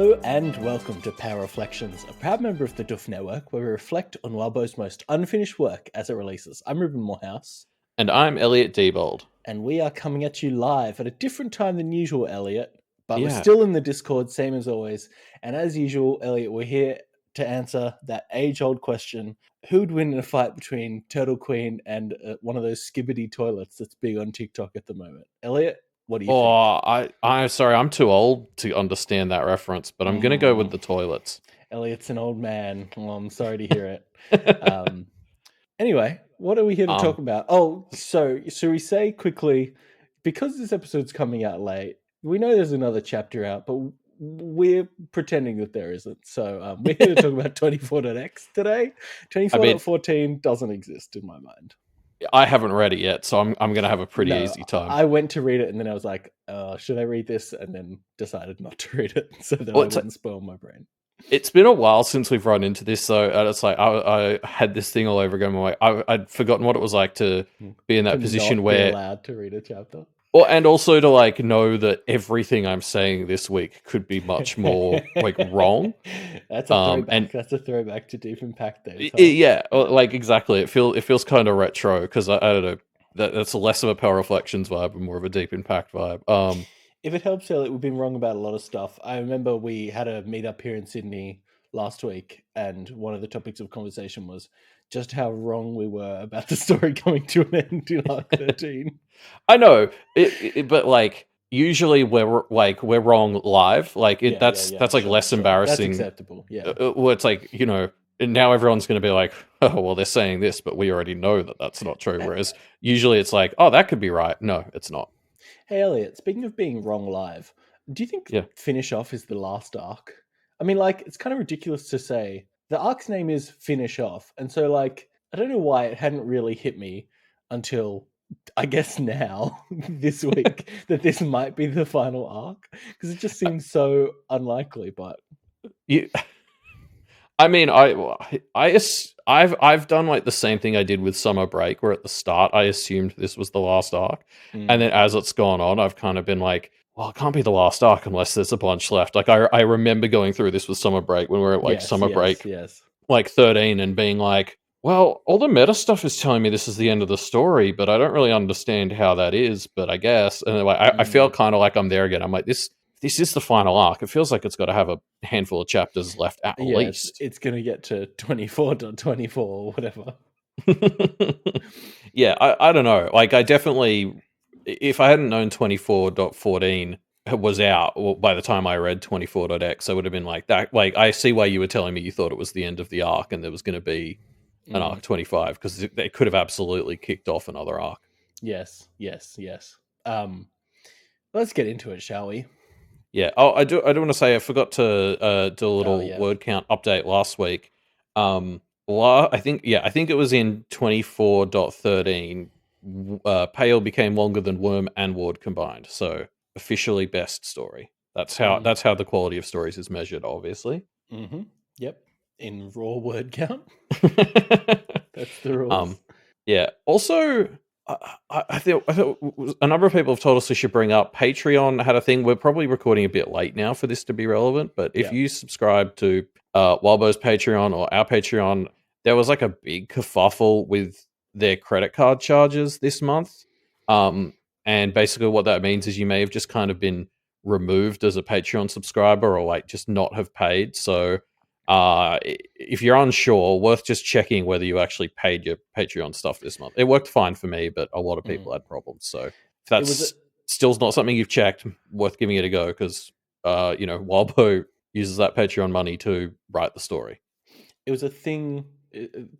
Hello and welcome to Power Reflections, a proud member of the Duff Network where we reflect on Wildbow's most unfinished work as it releases. I'm Ruben Morehouse. And I'm Elliot Diebold. And we are coming at you live at a different time than usual, Elliot. But we're Yeah. still in the Discord, same as always. And as usual, Elliot, we're here to answer that age-old question: who'd win in a fight between Turtle Queen and one of those skibbity toilets that's big on TikTok at the moment? Elliot, what do you think? I'm sorry, I'm too old to understand that reference, but I'm going to go with the toilets. Elliot's an old man. Well, I'm sorry to hear it. Anyway, what are we here to talk about? Oh, so should we say quickly, because this episode's coming out late, we know there's another chapter out, but we're pretending that there isn't. So we're here to talk about 24.x today. 24.14 doesn't exist in my mind. I haven't read it yet, so I'm going to have a pretty easy time. I went to read it and then I was like, should I read this? And then decided not to read it so that I wouldn't spoil my brain. It's been a while since we've run into this, so it's like I had this thing all over again. I'd forgotten what it was like to be in that position where be allowed to read a chapter. And also to know that everything I'm saying this week could be much more wrong. That's a throwback. That's a throwback to Deep Impact days. Huh? Yeah, exactly. It feels kind of retro because I don't know. That's less of a Power Reflections vibe and more of a Deep Impact vibe. If it helps, Elliot, we've been wrong about a lot of stuff. I remember we had a meetup here in Sydney last week, and one of the topics of conversation was just how wrong we were about the story coming to an end in arc 13. I know, but usually we're wrong live. That's less embarrassing. That's acceptable. Yeah. Well, it's now everyone's going to be like, oh, well, they're saying this, but we already know that that's not true. Whereas usually it's like, oh, that could be right. No, it's not. Hey, Elliot, speaking of being wrong live, do you think Finish Off is the last arc? I mean, it's kind of ridiculous to say. The arc's name is Finish Off. And so, I don't know why it hadn't really hit me until, I guess now, this week, that this might be the final arc. Because it just seems so unlikely, but... I mean, I've done the same thing I did with Summer Break, where at the start I assumed this was the last arc, and then as it's gone on, I've kind of been like, well, it can't be the last arc unless there's a bunch left. I remember going through this with Summer Break when we were at Summer Break, 13, and being like, well, all the meta stuff is telling me this is the end of the story, but I don't really understand how that is. But I guess, and I feel kind of like I'm there again. I'm like this is the final arc. It feels like it's got to have a handful of chapters left at least. It's going to get to 24.24 or whatever. Yeah, I don't know. I definitely, if I hadn't known 24.14 was out by the time I read 24.x, I would have been like that. I see why you were telling me you thought it was the end of the arc and there was going to be an arc 25, because they could have absolutely kicked off another arc. Yes. Let's get into it, shall we? Yeah. Oh, I do want to say I forgot to do a little word count update last week. I think it was in 24.13. Pale became longer than Worm and Ward combined. So officially best story. That's how the quality of stories is measured, obviously. Mm-hmm. Yep. In raw word count. That's the rules. Yeah. Also, I thought a number of people have told us we should bring up Patreon had a thing. We're probably recording a bit late now for this to be relevant, but if you subscribe to Wildbow's Patreon or our Patreon, there was a big kerfuffle with their credit card charges this month. And basically what that means is you may have just kind of been removed as a Patreon subscriber or just not have paid. So if you're unsure, worth just checking whether you actually paid your Patreon stuff this month. It worked fine for me, but a lot of people had problems. So if that's still not something you've checked, worth giving it a go, because Wildbow uses that Patreon money to write the story. It was a thing.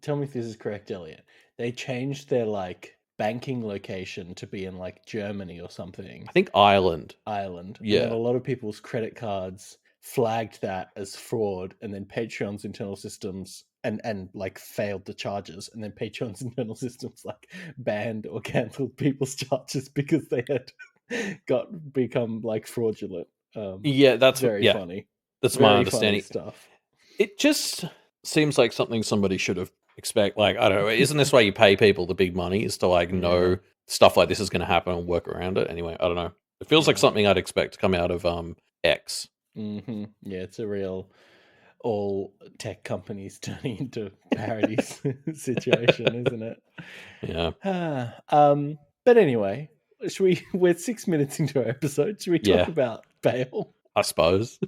Tell me if this is correct, Elliot. They changed their banking location to be in Germany or something. I think Ireland. Yeah. And a lot of people's credit cards flagged that as fraud, and then Patreon's internal systems and failed the charges, and then Patreon's internal systems banned or cancelled people's charges because they had become fraudulent. That's very funny. That's very my understanding. Stuff. It just seems like something somebody should have expect. I don't know. Isn't this why you pay people the big money, is to know stuff like this is going to happen and work around it? Anyway, I don't know. It feels like something I'd expect to come out of X. Mm-hmm. Yeah, it's a real all tech companies turning into parodies situation, isn't it? Yeah. But anyway, should we? We're 6 minutes into our episode. Should we talk Yeah. about Bale? I suppose.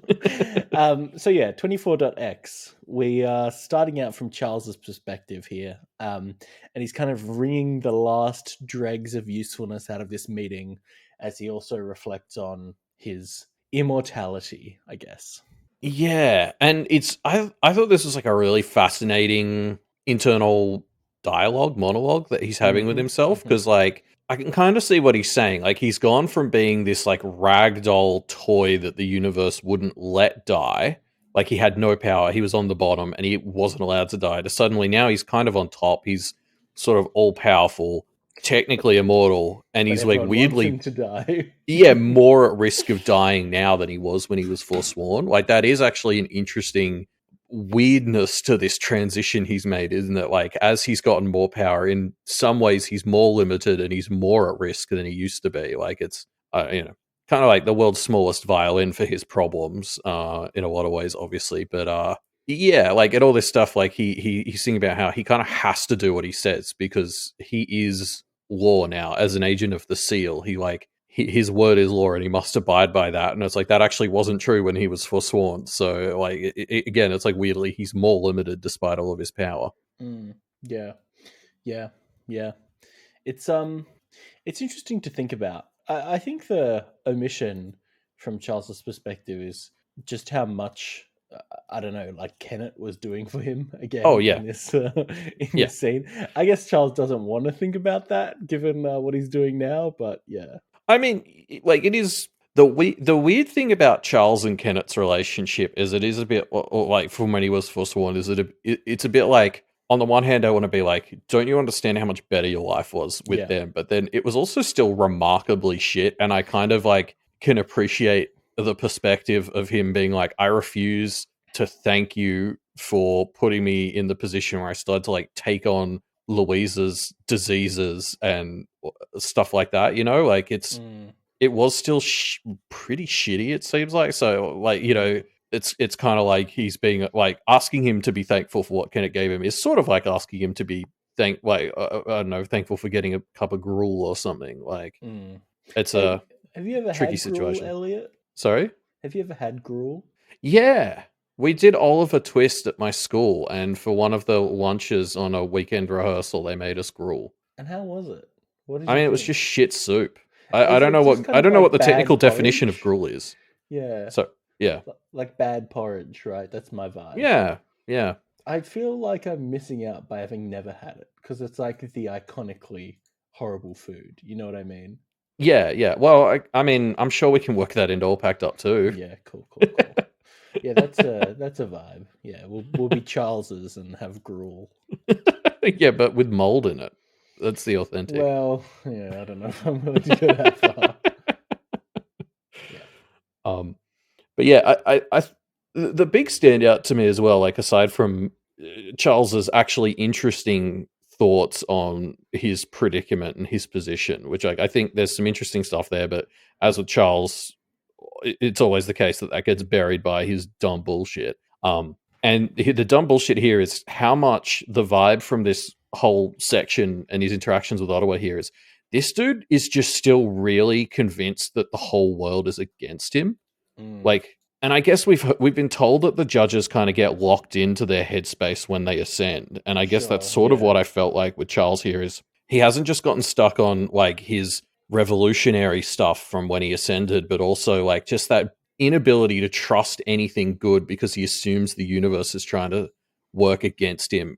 So yeah, 24.x. We are starting out from Charles's perspective here, and he's kind of wringing the last dregs of usefulness out of this meeting, as he also reflects on his immortality, I guess. Yeah, and I thought this was like a really fascinating internal monologue that he's having with himself, because like I can kind of see what he's saying. Like he's gone from being this like ragdoll toy that the universe wouldn't let die, like he had no power, he was on the bottom and he wasn't allowed to die, to suddenly now he's kind of on top. He's sort of all powerful, technically immortal, and But he's like everyone wants him weirdly to die. more at risk of dying now than he was when he was forsworn. Like that is actually an interesting weirdness to this transition he's made, isn't it? Like as he's gotten more power, in some ways he's more limited and he's more at risk than he used to be. Like it's kind of like the world's smallest violin for his problems, in a lot of ways, obviously. But yeah, like at all this stuff, like he's thinking about how he kind of has to do what he says because he is law now as an agent of the seal. He like his word is law and he must abide by that. And it's like that actually wasn't true when he was forsworn. So like again, it's like weirdly he's more limited despite all of his power. Yeah, yeah, yeah. It's it's interesting to think about. I think the omission from Charles's perspective is just how much I don't know, like Kenneth was doing for him Oh again yeah, in yeah. this scene. I guess Charles doesn't want to think about that given what he's doing now, but yeah. I mean, like it is the weird thing about Charles and Kenneth's relationship is it is a bit or like from when he was forsworn, is it's a bit like on the one hand I want to be like, don't you understand how much better your life was with them? But then it was also still remarkably shit, and I kind of like can appreciate the perspective of him being like, I refuse to thank you for putting me in the position where I started to like take on Louisa's diseases and stuff like that, like it was still pretty shitty, it seems like. So like it's kind of like he's being like asking him to be thankful for what Kenneth gave him is sort of like asking him to be I don't know, thankful for getting a cup of gruel or something. Like it's Hey, a have you ever tricky had gruel, situation. Elliot? Sorry? Have you ever had gruel? Yeah, we did Oliver Twist at my school, and for one of the lunches on a weekend rehearsal they made us gruel. And how was it? What did I you mean, it was think? just shit soup. I Is don't it know just what kind of the like technical bad definition of porridge? gruel is. Yeah. So yeah, Like bad porridge, right? That's my vibe. yeah, yeah, I feel like I'm missing out by having never had it because it's like the iconically horrible food. You know what I mean? yeah, yeah. Well, I mean, I'm sure we can work that into All Packed Up too. Yeah, cool, cool, cool. Yeah, that's a vibe. Yeah, we'll be Charles's and have gruel. Yeah, but with mold in it. That's the authentic. Well, yeah, I don't know if I'm willing to go that far. Yeah. But yeah, the big standout to me as well, like aside from Charles's actually interesting thoughts on his predicament and his position, which I think there's some interesting stuff there, but as with Charles, it's always the case that gets buried by his dumb bullshit. And the dumb bullshit here is how much the vibe from this whole section and his interactions with Ottawa here is this dude is just still really convinced that the whole world is against him. Like, and I guess we've been told that the judges kind of get locked into their headspace when they ascend, and I guess that's sort of what I felt like with Charles here is he hasn't just gotten stuck on like his revolutionary stuff from when he ascended, but also like just that inability to trust anything good because he assumes the universe is trying to work against him.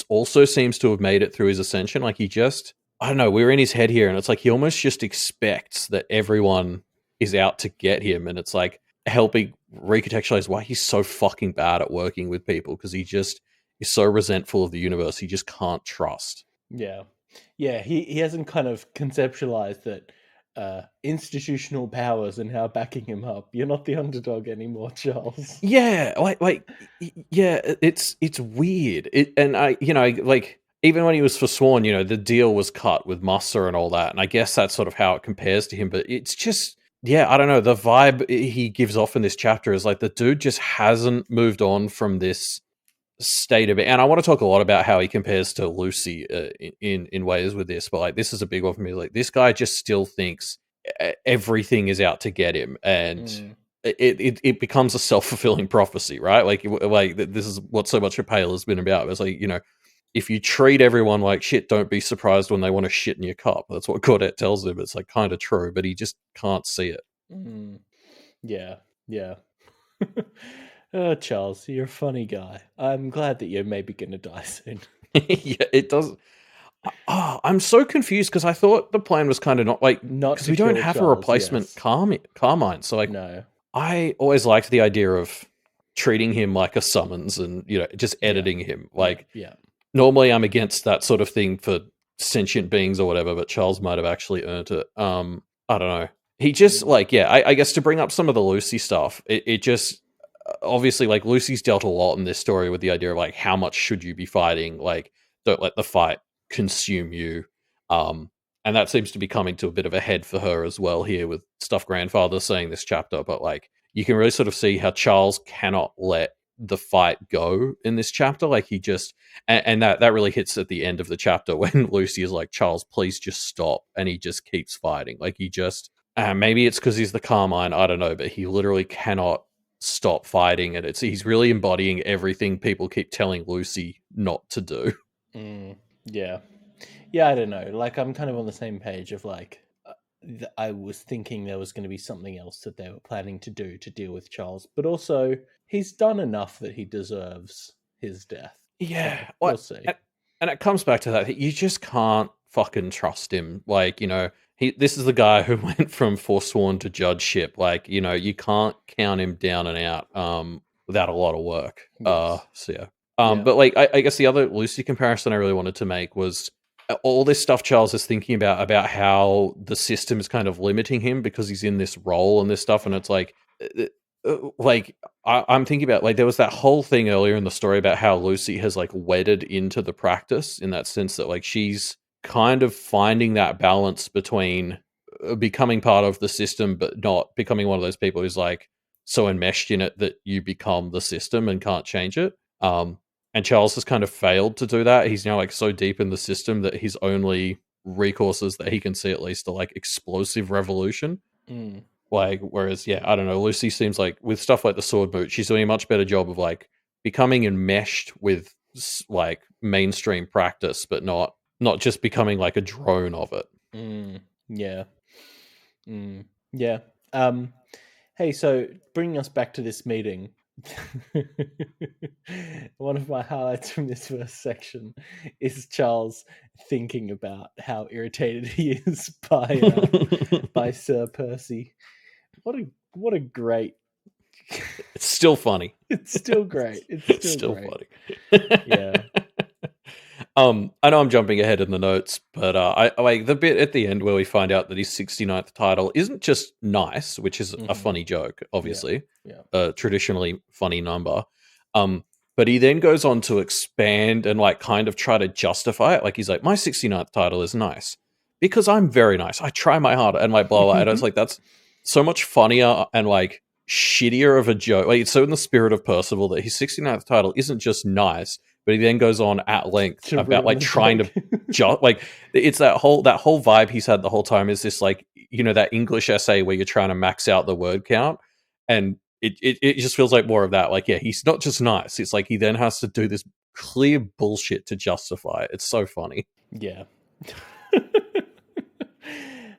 Also seems to have made it through his ascension. Like he just, I don't know, we're in his head here, and it's like he almost just expects that everyone is out to get him, and it's like helping recontextualize why he's so fucking bad at working with people because he just is so resentful of the universe he just can't trust. Yeah. He hasn't kind of conceptualized that institutional powers and how backing him up. You're not the underdog anymore, Charles. Yeah, yeah, it's weird. And I, like even when he was forsworn, the deal was cut with Musser and all that, and I guess that's sort of how it compares to him. But it's just yeah, I don't know. The vibe he gives off in this chapter is like the dude just hasn't moved on from this state of it. And I want to talk a lot about how he compares to Lucy in ways with this, but like this is a big one for me. Like this guy just still thinks everything is out to get him, and it becomes a self-fulfilling prophecy, right? Like this is what so much of Pale has been about. It's like, you know, if you treat everyone like shit, don't be surprised when they want to shit in your cup. That's what Godet tells him. It's like kind of true, but he just can't see it. Yeah, yeah. Charles, you're a funny guy. I'm glad that you're maybe going to die soon. Yeah, it does. I'm so confused because I thought the plan was kind of not because we don't have Charles, a replacement yes. Carmine. So like, No. I always liked the idea of treating him like a summons and, you know, just editing him. Like, yeah. Normally I'm against that sort of thing for sentient beings or whatever, but Charles might have actually earned it. I don't know. He just I guess to bring up some of the Lucy stuff, it just obviously like Lucy's dealt a lot in this story with the idea of like how much should you be fighting? Like, don't let the fight consume you. And that seems to be coming to a bit of a head for her as well here with Stuff Grandfather saying this chapter, but like you can really sort of see how Charles cannot let the fight go in this chapter. Like he just and that really hits at the end of the chapter when Lucy is like, Charles, please just stop, and he just keeps fighting. Like he just maybe it's because he's the Carmine, I don't know, but he literally cannot stop fighting, and he's really embodying everything people keep telling Lucy not to do. Yeah. Yeah, I don't know. Like, I'm kind of on the same page of like, I was thinking there was going to be something else that they were planning to do to deal with Charles, but also he's done enough that he deserves his death. Yeah, So we'll see. And it comes back to that. You just can't fucking trust him. Like, you know, this is the guy who went from Forsworn to judgeship. Like, you know, you can't count him down and out without a lot of work. Yes. So yeah. But like, I guess the other Lucy comparison I really wanted to make was all this stuff Charles is thinking about how the system is kind of limiting him because he's in this role and this stuff, and it's like I'm thinking about like there was that whole thing earlier in the story about how Lucy has like wedded into the practice in that sense that like she's kind of finding that balance between becoming part of the system but not becoming one of those people who's like so enmeshed in it that you become the system and can't change it. And Charles has kind of failed to do that. He's now like so deep in the system that his only recourses that he can see at least are like explosive revolution. Like, whereas, yeah, I don't know. Lucy seems like with stuff like the sword boot, she's doing a much better job of like becoming enmeshed with like mainstream practice, but not just becoming like a drone of it. Yeah. Yeah. Hey, so bringing us back to this meeting, one of my highlights from this first section is Charles thinking about how irritated he is by Sir Percy. What a great. It's still funny. It's still great. It's still great. Funny. Yeah. I know I'm jumping ahead in the notes, but I like the bit at the end where we find out that his 69th title isn't just nice, which is a funny joke, obviously, a traditionally funny number. But he then goes on to expand and like kind of try to justify it. Like he's like, my 69th title is nice because I'm very nice. I try my hard and like blah blah. And it's like that's so much funnier and like shittier of a joke. Like it's so in the spirit of Percival that his 69th title isn't just nice, but he then goes on at length about like trying to like it's that whole vibe he's had the whole time is this like, you know, that English essay where you're trying to max out the word count, and it just feels like more of that. Like, yeah, he's not just nice. It's like he then has to do this clear bullshit to justify it. It's so funny. Yeah.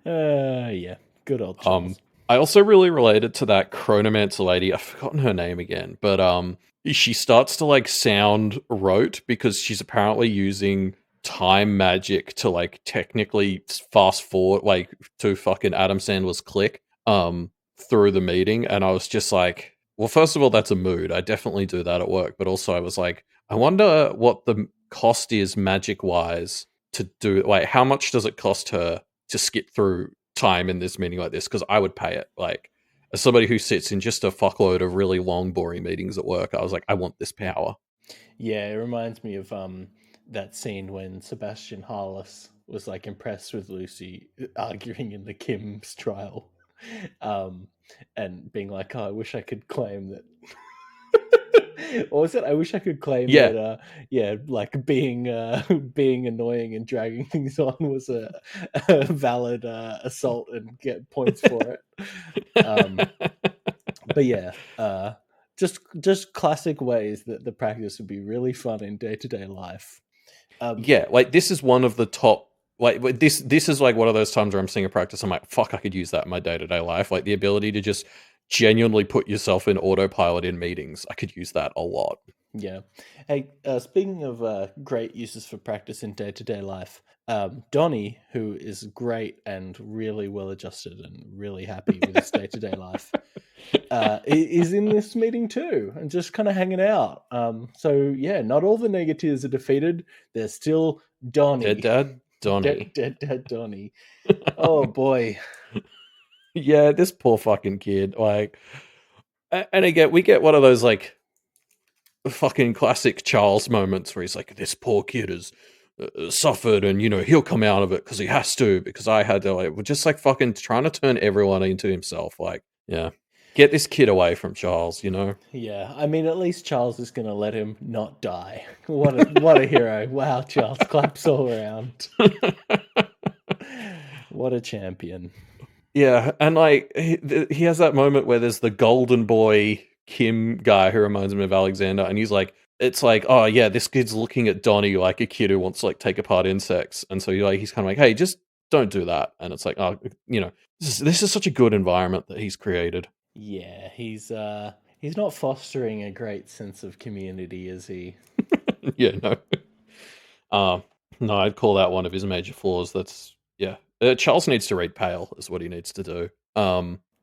Yeah. Good old Charles. I also really related to that chronomancer lady. I've forgotten her name again, but she starts to like sound rote because she's apparently using time magic to like technically fast forward like to fucking Adam Sandler's Click through the meeting, and I was just like, well, first of all, that's a mood. I definitely do that at work, but also I was like, I wonder what the cost is magic wise to do, like how much does it cost her to skip through time in this meeting like this, because I would pay it. Like, as somebody who sits in just a fuckload of really long, boring meetings at work, I was like, I want this power. Yeah, it reminds me of that scene when Sebastian Harless was like impressed with Lucy arguing in the Kim's trial. And being like, oh, I wish I could claim that. Or was it? I wish I could claim Yeah. that. Yeah, like being being annoying and dragging things on was a valid assault and get points for it. But yeah, just classic ways that the practice would be really fun in day-to-day life. Yeah, like this is one of the top. Like this is like one of those times where I'm seeing a practice. I'm like, fuck, I could use that in my day-to-day life. Like the ability to just genuinely put yourself in autopilot in meetings. I could use that a lot. Yeah. Hey, speaking of great uses for practice in day-to-day life, Donnie, who is great and really well-adjusted and really happy with his day-to-day life, is in this meeting too, and just kind of hanging out. So yeah, not all the negatives are defeated. There's still Donnie. Dead dad Donnie. Dead Donnie. Oh boy. Yeah, this poor fucking kid. Like, and again, we get one of those like fucking classic Charles moments where he's like, "This poor kid has suffered, and he'll come out of it because he has to. Because I had to." Like, we're just like fucking trying to turn everyone into himself. Like, yeah, get this kid away from Charles. Yeah, I mean, at least Charles is going to let him not die. What a hero! Wow, Charles, claps all around. What a champion. Yeah, and like he has that moment where there's the golden boy Kim guy who reminds me of Alexander, and he's like, it's like, oh yeah, this kid's looking at Donnie like a kid who wants to like take apart insects, and so he's kind of like, hey, just don't do that, and it's like, oh, this is such a good environment that he's created. Yeah, he's not fostering a great sense of community, is he? Yeah, no, I'd call that one of his major flaws. That's yeah. Charles needs to read Pale, is what he needs to do.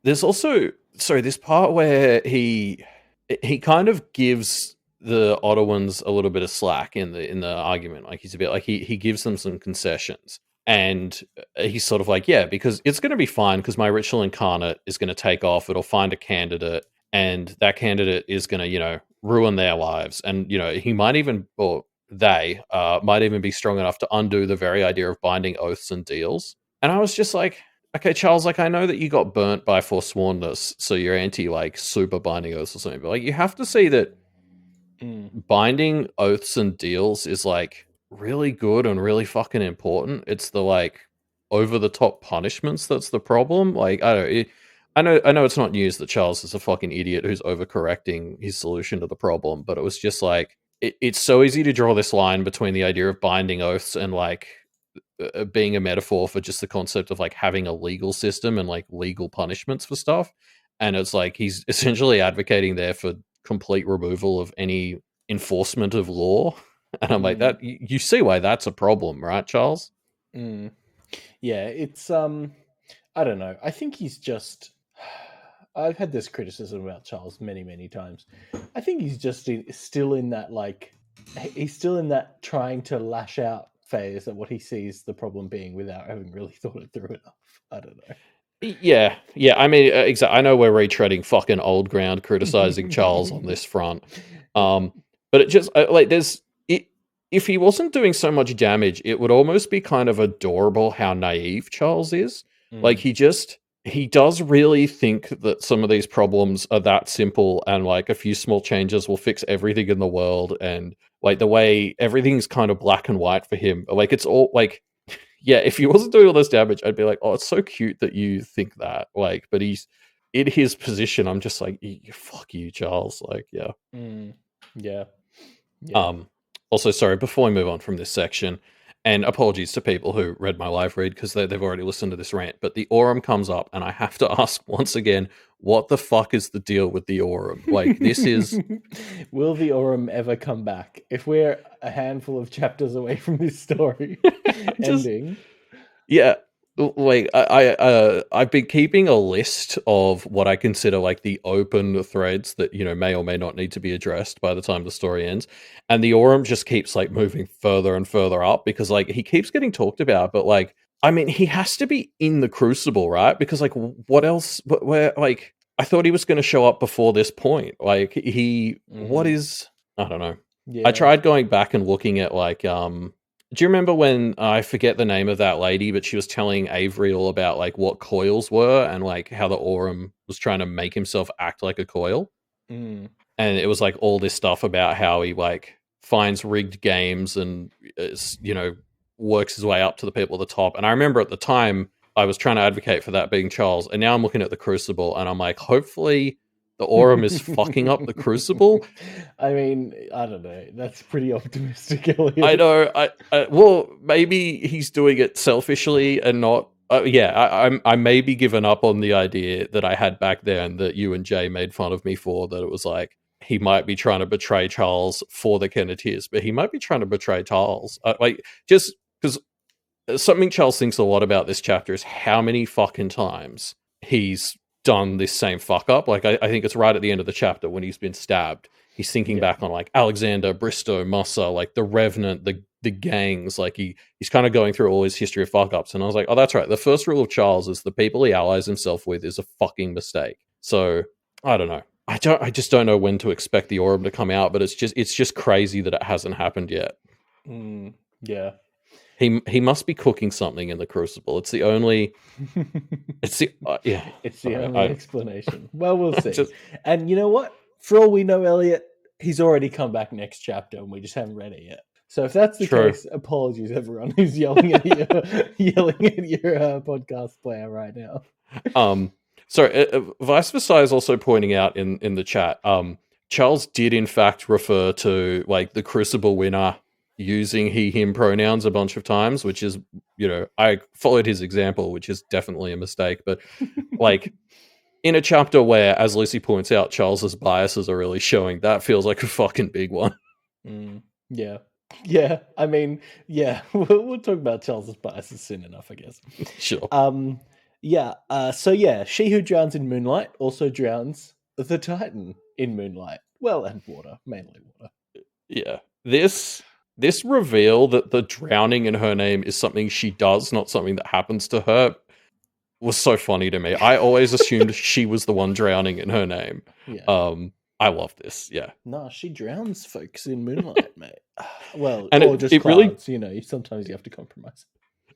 There's also this part where he kind of gives the Ottawans a little bit of slack in the argument. Like he's a bit like he gives them some concessions, and he's sort of like, yeah, because it's going to be fine because my ritual incarnate is going to take off. It'll find a candidate, and that candidate is going to ruin their lives, and he might even or they might even be strong enough to undo the very idea of binding oaths and deals. And I was just like, okay, Charles, like I know that you got burnt by Forswornness, so you're anti like super binding oaths or something, but like you have to see that binding oaths and deals is like really good and really fucking important. It's the like over the top punishments that's the problem. Like I know it's not news that Charles is a fucking idiot who's overcorrecting his solution to the problem, but it was just like it's so easy to draw this line between the idea of binding oaths and like being a metaphor for just the concept of like having a legal system and like legal punishments for stuff. And it's like he's essentially advocating there for complete removal of any enforcement of law. And I'm like, that you see why that's a problem, right, Charles? Yeah, it's I don't know. I think he's just I've had this criticism about Charles many, many times. I think he's just still in that like he's still in that trying to lash out phase at what he sees the problem being without having really thought it through enough. I don't know. Yeah. I mean, exactly. I know we're retreading fucking old ground, criticizing Charles on this front. But it just like there's if he wasn't doing so much damage, it would almost be kind of adorable how naive Charles is. Like he does really think that some of these problems are that simple and like a few small changes will fix everything in the world, and like the way everything's kind of black and white for him. Like it's all like yeah, if he wasn't doing all this damage, I'd be like, oh, it's so cute that you think that. Like, but he's in his position. I'm just like, fuck you, Charles. Like, yeah. Yeah. Also, sorry, before we move on from this section, and apologies to people who read my live read because they've already listened to this rant, but the Aurum comes up, and I have to ask once again, what the fuck is the deal with the Aurum? Like, this is... Will the Aurum ever come back? If we're a handful of chapters away from this story ending... Yeah, like I've been keeping a list of what I consider like the open threads that may or may not need to be addressed by the time the story ends, and the Aurum just keeps like moving further and further up because like he keeps getting talked about, but like I mean he has to be in the Crucible, right? Because like what else? Where like I thought he was going to show up before this point. Like what is I don't know. Yeah. I tried going back and looking at like Do you remember when I forget the name of that lady, but she was telling Avery all about like what coils were and like how the Aurum was trying to make himself act like a coil? Mm. And it was like all this stuff about how he like finds rigged games and works his way up to the people at the top. And I remember at the time I was trying to advocate for that being Charles, and now I'm looking at the Crucible and I'm like, hopefully the Aurum is fucking up the Crucible. I mean, I don't know. That's pretty optimistic, Elliot. I know. Well, maybe he's doing it selfishly and not. I may be given up on the idea that I had back then that you and Jay made fun of me for, that it was like he might be trying to betray Charles for the Kenneteers, but he might be trying to betray Charles. Just because something Charles thinks a lot about this chapter is how many fucking times he's done this same fuck up. Like, I think it's right at the end of the chapter when he's been stabbed. He's thinking back on like Alexander, Bristow, Mussa, like the Revenant, the gangs. Like he's kind of going through all his history of fuck ups. And I was like, oh, that's right. The first rule of Charles is the people he allies himself with is a fucking mistake. So I don't know. I just don't know when to expect the Aurum to come out, but it's just crazy that it hasn't happened yet. Yeah. He must be cooking something in the Crucible. It's the only. It's the only explanation. Well, we'll see. And you know what? For all we know, Elliot, he's already come back next chapter, and we just haven't read it yet. So if that's the case, apologies everyone who's yelling at your podcast player right now. Vice Versa is also pointing out in the chat. Charles did in fact refer to like the Crucible winner using he/him pronouns a bunch of times, which is, I followed his example, which is definitely a mistake. But like in a chapter where, as Lucy points out, Charles's biases are really showing, that feels like a fucking big one. Yeah. Yeah. I mean, yeah, we'll talk about Charles's biases soon enough, I guess. Sure. She who drowns in moonlight also drowns the Titan in moonlight. Well, and water, mainly water. Yeah. This reveal that the drowning in her name is something she does, not something that happens to her, was so funny to me. I always assumed she was the one drowning in her name. Yeah. I love this. Yeah. No, she drowns folks in moonlight, mate. Well, and or just clouds. Really, sometimes you have to compromise.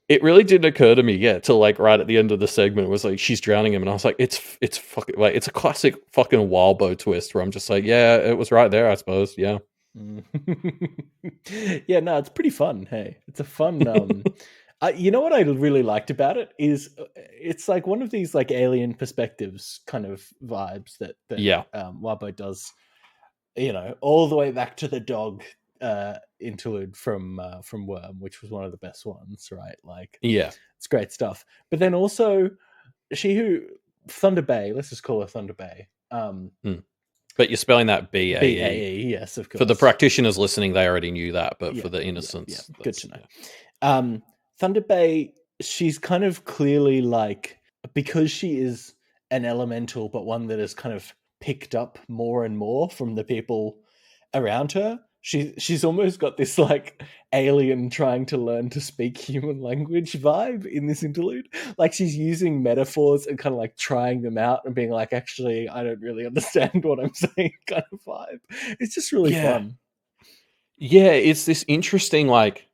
It really didn't occur to me, till like right at the end of the segment, it was like she's drowning him, and I was like, it's fucking like it's a classic fucking Wildbow twist where I'm just like, yeah, it was right there, I suppose. Yeah. Yeah, no, it's pretty fun. Hey, it's a fun. You know what I really liked about it is it's like one of these like alien perspectives kind of vibes that Wabo does. All the way back to the dog interlude from Worm, which was one of the best ones, right? Like, it's great stuff. But then also, Thunder Bay. Let's just call her Thunder Bay. But you're spelling that B-A-E. B-A-E, yes, of course. For the practitioners listening, they already knew that, but for the innocents... Yeah. Good to know. Thunder Bay, she's kind of clearly like, because she is an elemental, but one that is kind of picked up more and more from the people around her, she's almost got this like alien trying to learn to speak human language vibe in this interlude. Like she's using metaphors and kind of like trying them out and being like, actually, I don't really understand what I'm saying kind of vibe. It's just really fun. Yeah, it's this interesting like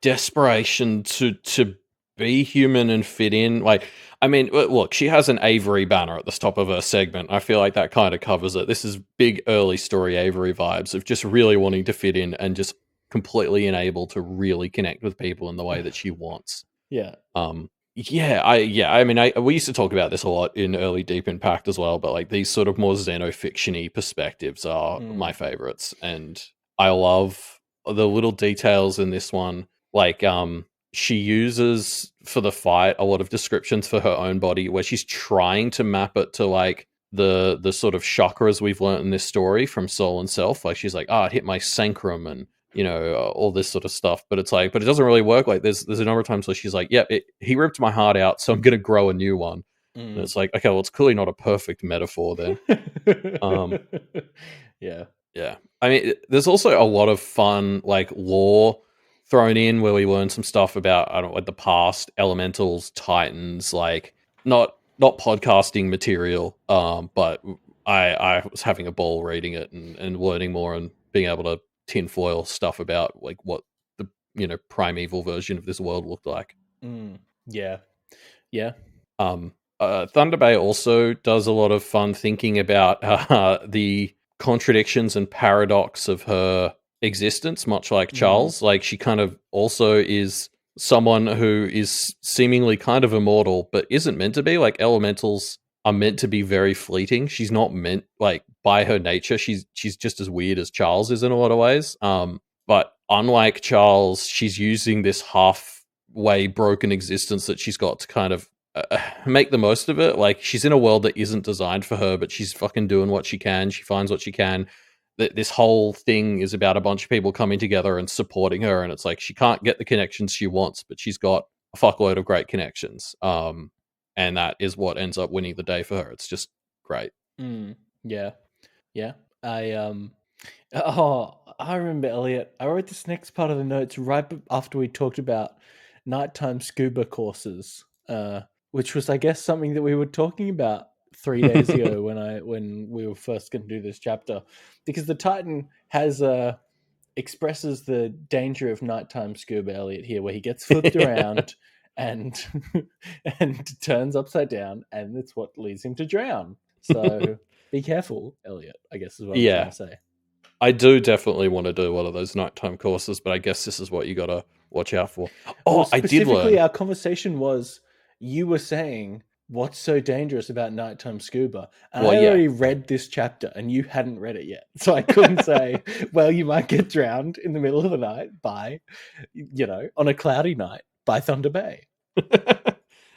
desperation to be human and fit in. Like, I mean, look, she has an Avery banner at the top of her segment. I feel like that kind of covers it. This is big early story Avery vibes of just really wanting to fit in and just completely unable to really connect with people in the way that she wants. Yeah. I mean, we used to talk about this a lot in early Deep Impact as well, but like these sort of more xenofiction-y perspectives are my favorites. And I love the little details in this one. Like, she uses for the fight a lot of descriptions for her own body where she's trying to map it to like the sort of chakras we've learned in this story from Soul and Self. Like she's like, it hit my sacrum and all this sort of stuff. But it's like, but it doesn't really work. Like there's a number of times where she's like, he ripped my heart out, so I'm gonna grow a new one. And it's like, okay, well, it's clearly not a perfect metaphor then. Yeah. I mean, there's also a lot of fun like lore thrown in where we learn some stuff about, I don't know, like the past, elementals, titans, like not podcasting material, but I was having a ball reading it and learning more and being able to tinfoil stuff about like what primeval version of this world looked like. Yeah. Thunder Bay also does a lot of fun thinking about the contradictions and paradox of her existence, much like Charles. Like, she kind of also is someone who is seemingly kind of immortal, but isn't meant to be. Like, elementals are meant to be very fleeting. She's not meant, like, by her nature, she's just as weird as Charles is in a lot of ways. But unlike Charles, she's using this halfway broken existence that she's got to kind of make the most of it. Like, she's in a world that isn't designed for her, but she's fucking doing what she can. She finds what she can. This whole thing is about a bunch of people coming together and supporting her, and it's like she can't get the connections she wants, but she's got a fuckload of great connections. And that is what ends up winning the day for her. It's just great. Yeah. I remember, Elliot. I wrote this next part of the notes right after we talked about nighttime scuba courses, which was, I guess, something that we were talking about 3 days ago when we were first going to do this chapter, because the Titan has expresses the danger of nighttime scuba, Elliot, here, where he gets flipped around and turns upside down, and it's what leads him to drown. So be careful, Elliot, I guess is what I'm trying to say. I do definitely want to do one of those nighttime courses, but I guess this is what you got to watch out for. I did learn. Our conversation was, you were saying, what's so dangerous about nighttime scuba? And I already read this chapter, and you hadn't read it yet. So I couldn't say, well, you might get drowned in the middle of the night by, on a cloudy night by Thunder Bay.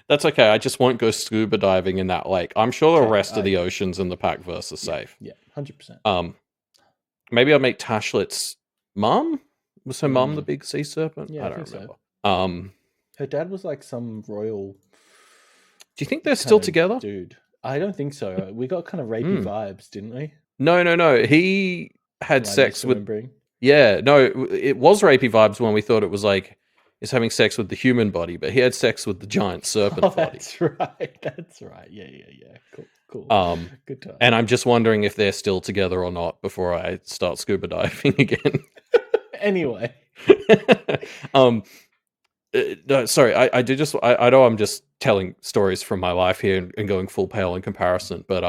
That's okay. I just won't go scuba diving in that lake. I'm sure the rest of the oceans in the Packverse are safe. Yeah, 100%. Maybe I'll make Tashlit's mum. Was her mum the big sea serpent? Yeah, I don't remember. So. Her dad was like some royal. Do you think they're still together? Dude, I don't think so. We got kind of rapey vibes, didn't we? No. He had sex with. Yeah, no, it was rapey vibes when we thought it was like he's having sex with the human body, but he had sex with the giant serpent body. That's right. Yeah. Cool. Good time. And I'm just wondering if they're still together or not before I start scuba diving again. Anyway. No, sorry. I know I'm just telling stories from my life here and going full pale in comparison, but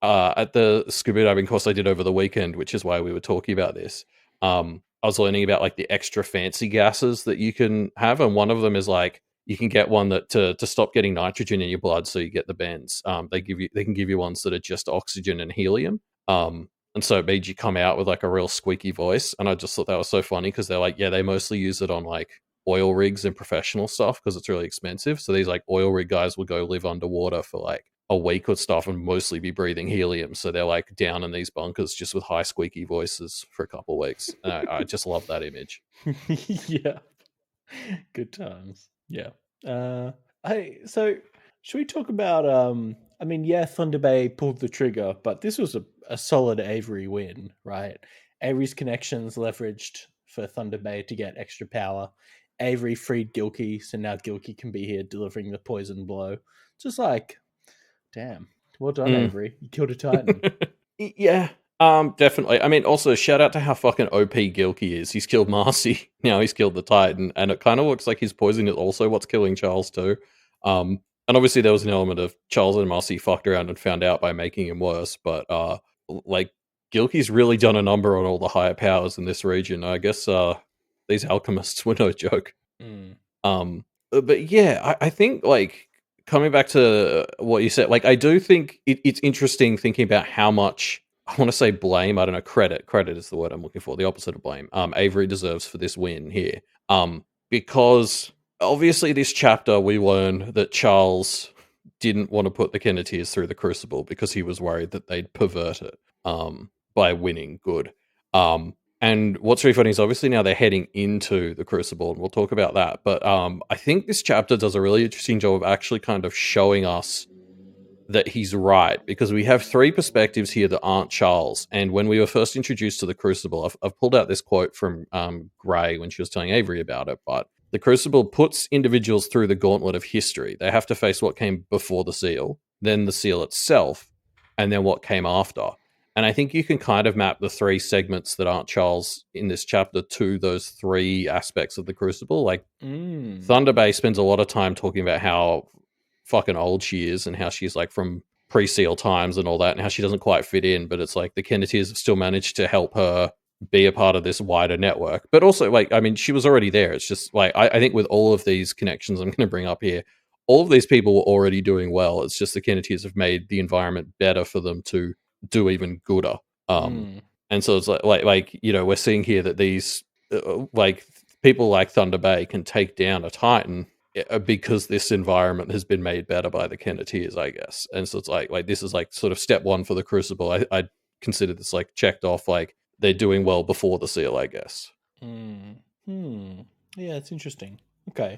at the scuba diving course I did over the weekend, which is why we were talking about this, I was learning about like the extra fancy gases that you can have, and one of them is like you can get one that to stop getting nitrogen in your blood, so you get the bends. They can give you ones that are just oxygen and helium. And so it made you come out with like a real squeaky voice. And I just thought that was so funny because they're like, yeah, they mostly use it on like oil rigs and professional stuff because it's really expensive. So these like oil rig guys will go live underwater for like a week or stuff and mostly be breathing helium. So they're like down in these bunkers just with high squeaky voices for a couple of weeks. And I just love that image. Yeah. Good times. Yeah. So should we talk about Thunder Bay pulled the trigger, but this was a solid Avery win, right? Avery's connections leveraged for Thunder Bay to get extra power. Avery freed Gilkey, so now Gilkey can be here delivering the poison blow. Just like, damn, well done, Avery. You killed a Titan. Yeah, definitely. I mean, also shout out to how fucking OP Gilkey is. He's killed Marcy. Now he's killed the Titan, and it kind of looks like his poison is also what's killing Charles too. And obviously there was an element of Charles and Marcy fucked around and found out by making him worse. But like Gilkey's really done a number on all the higher powers in this region. I guess these alchemists were no joke. But yeah, I think like coming back to what you said, like I do think it's interesting thinking about how much, I want to say blame, I don't know, credit is the word I'm looking for, the opposite of blame, Avery deserves for this win here. Because obviously this chapter we learn that Charles didn't want to put the Kenneteers through the Crucible because he was worried that they'd pervert it by winning good. And what's really funny is obviously now they're heading into the Crucible, and we'll talk about that. But I think this chapter does a really interesting job of actually kind of showing us that he's right, because we have three perspectives here that aren't Charles. And when we were first introduced to the Crucible, I've pulled out this quote from Gray when she was telling Avery about it, but the Crucible puts individuals through the gauntlet of history. They have to face what came before the seal, then the seal itself, and then what came after. And I think you can kind of map the 3 segments that aren't Charles in this chapter to those 3 aspects of the Crucible. Like, Thunder Bay spends a lot of time talking about how fucking old she is and how she's like from pre-Seal times and all that, and how she doesn't quite fit in. But it's like the Kenneteers have still managed to help her be a part of this wider network. But also, like, I mean, she was already there. It's just like I think with all of these connections I'm going to bring up here, all of these people were already doing well. It's just the Kenneteers have made the environment better for them to do even gooder. And so it's like you know, we're seeing here that these like people like Thunder Bay can take down a Titan because this environment has been made better by the Kenneteers, I guess. And so it's like this is like sort of step 1 for the Crucible. I consider this like checked off, like they're doing well before the Seal, I guess. Yeah, it's interesting. Okay.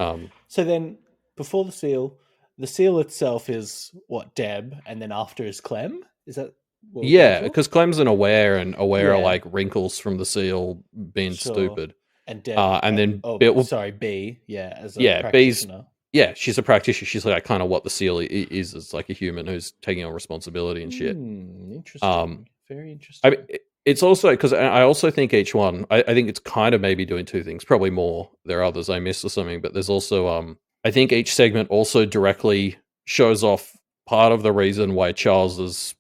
So then before the Seal itself is what, Deb, and then after is Clem? Is that what we're going for? Because Clem's an Aware, and Aware are like wrinkles from the Seal being stupid. And Deb, and then B, as a practitioner. She's a practitioner. She's like kind of what the Seal is. It's like a human who's taking on responsibility and shit. Interesting. Very interesting. I mean, it's also because I also think each one, I think it's kind of maybe doing 2 things, probably more. There are others I missed or something, but there's also, I think each segment also directly shows off part of the reason why Charles is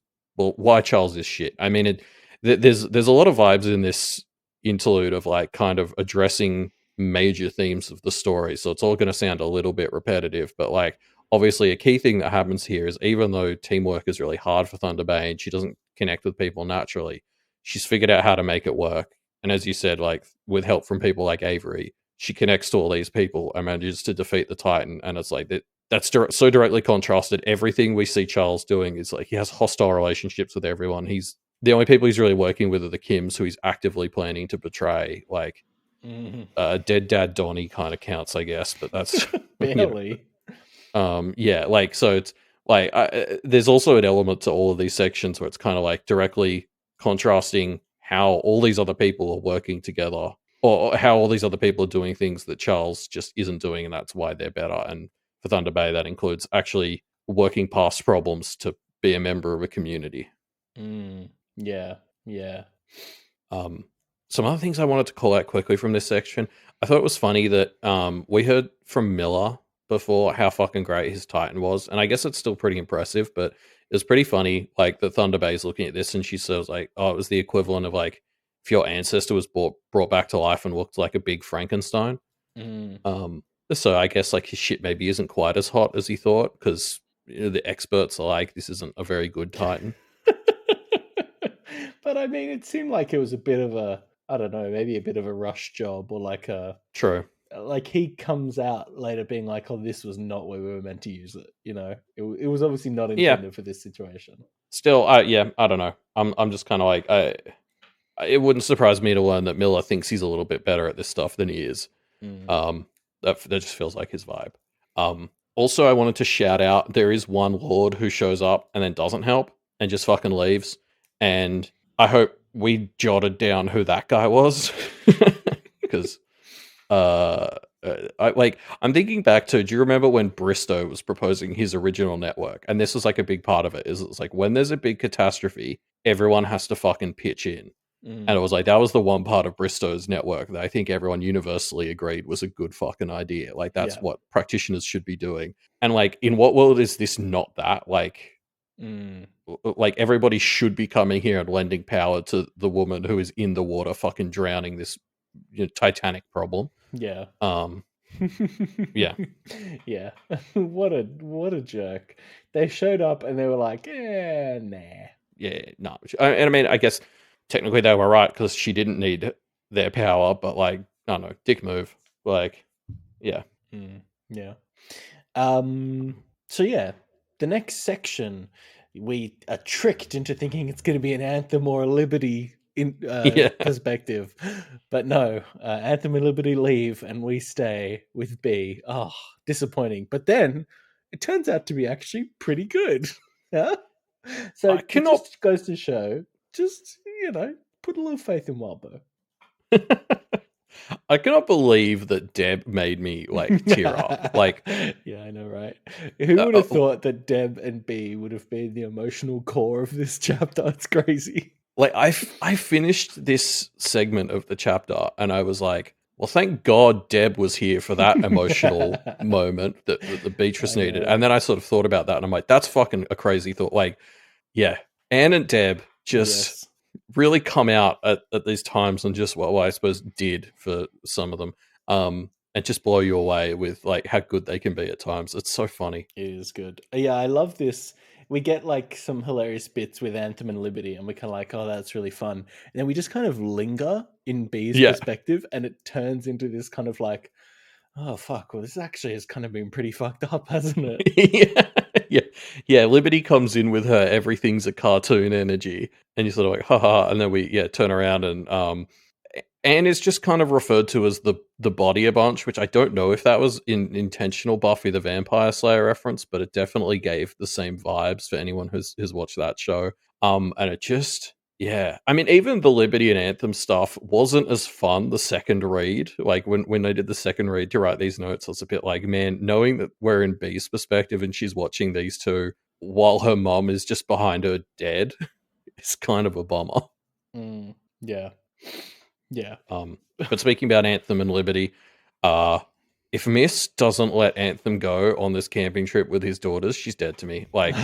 shit. I mean, there's a lot of vibes in this interlude of like kind of addressing major themes of the story. So it's all going to sound a little bit repetitive, but like obviously a key thing that happens here is even though teamwork is really hard for Thunder Bay and she doesn't connect with people naturally, she's figured out how to make it work. And as you said, like with help from people like Avery, she connects to all these people and manages to defeat the Titan. And it's like that's so directly contrasted. Everything we see Charles doing is like he has hostile relationships with everyone. He's the only people he's really working with are the Kims, who he's actively planning to betray. Like dead dad Donnie kind of counts, I guess, but that's barely. Like so it's like there's also an element to all of these sections where it's kind of like directly contrasting how all these other people are working together, or how all these other people are doing things that Charles just isn't doing, and that's why they're better. And for Thunder Bay, that includes actually working past problems to be a member of a community. Yeah. Some other things I wanted to call out quickly from this section. I thought it was funny that we heard from Miller before how fucking great his Titan was, and I guess it's still pretty impressive, but it was pretty funny, like, that Thunder Bay's looking at this and she says, like, oh, it was the equivalent of, like, if your ancestor was brought back to life and looked like a big Frankenstein. So I guess, like, his shit maybe isn't quite as hot as he thought, because the experts are like, this isn't a very good Titan. But, I mean, it seemed like it was a bit of a, I don't know, maybe a bit of a rush job, or like a... True. Like, he comes out later being like, oh, this was not where we were meant to use it, you know? It was obviously not intended for this situation. Still, I don't know. I'm just kind of like, it wouldn't surprise me to learn that Miller thinks he's a little bit better at this stuff than he is. That just feels like his vibe. Also, I wanted to shout out, there is one Lord who shows up and then doesn't help and just fucking leaves. And I hope we jotted down who that guy was. Because... I'm thinking back to, do you remember when Bristow was proposing his original network? And this was like a big part of it, is it's like when there's a big catastrophe, everyone has to fucking pitch in. And it was like, that was the one part of Bristow's network that I think everyone universally agreed was a good fucking idea. Like, that's what practitioners should be doing. And like, in what world is this not that? Like, like everybody should be coming here and lending power to the woman who is in the water fucking drowning this Titanic problem. Yeah. Yeah. Yeah. What a jerk. They showed up and they were like, nah. Yeah, no. And I mean, I guess technically they were right, because she didn't need their power, but like, I don't know, dick move. Like, yeah. Yeah. So yeah, the next section, we are tricked into thinking it's going to be an Anthem or a Liberty perspective, but no, Anthem and Liberty leave and we stay with B. Oh, disappointing. But then it turns out to be actually pretty good. Yeah. So it just goes to show, just, put a little faith in Wildbow. I cannot believe that Deb made me like tear up. Like, yeah, I know, right? Who would have thought that Deb and B would have been the emotional core of this chapter? It's crazy. like I finished this segment of the chapter and I was like, well, thank God Deb was here for that emotional moment that the Beatrice needed. And then I sort of thought about that and I'm like, that's fucking a crazy thought. Like, yeah, Anne and Deb just really come out at these times and just, well, I suppose did for some of them. And just blow you away with like how good they can be at times. It's so funny. It is good. Yeah, I love this. We get like some hilarious bits with Anthem and Liberty, and we're kind of like, oh, that's really fun. And then we just kind of linger in B's perspective, and it turns into this kind of like, oh, fuck, well, this actually has kind of been pretty fucked up, hasn't it? Yeah. Liberty comes in with her everything's a cartoon energy, and you're sort of like, haha, and then we turn around and Anne is just kind of referred to as the body a bunch, which I don't know if that was intentional Buffy the Vampire Slayer reference, but it definitely gave the same vibes for anyone who's watched that show. And it just, yeah. I mean, even the Liberty and Anthem stuff wasn't as fun the second read. Like when I did the second read to write these notes, I was a bit like, man, knowing that we're in B's perspective and she's watching these two while her mom is just behind her dead is kind of a bummer. Yeah. But speaking about Anthem and Liberty, if Miss doesn't let Anthem go on this camping trip with his daughters, she's dead to me. Like,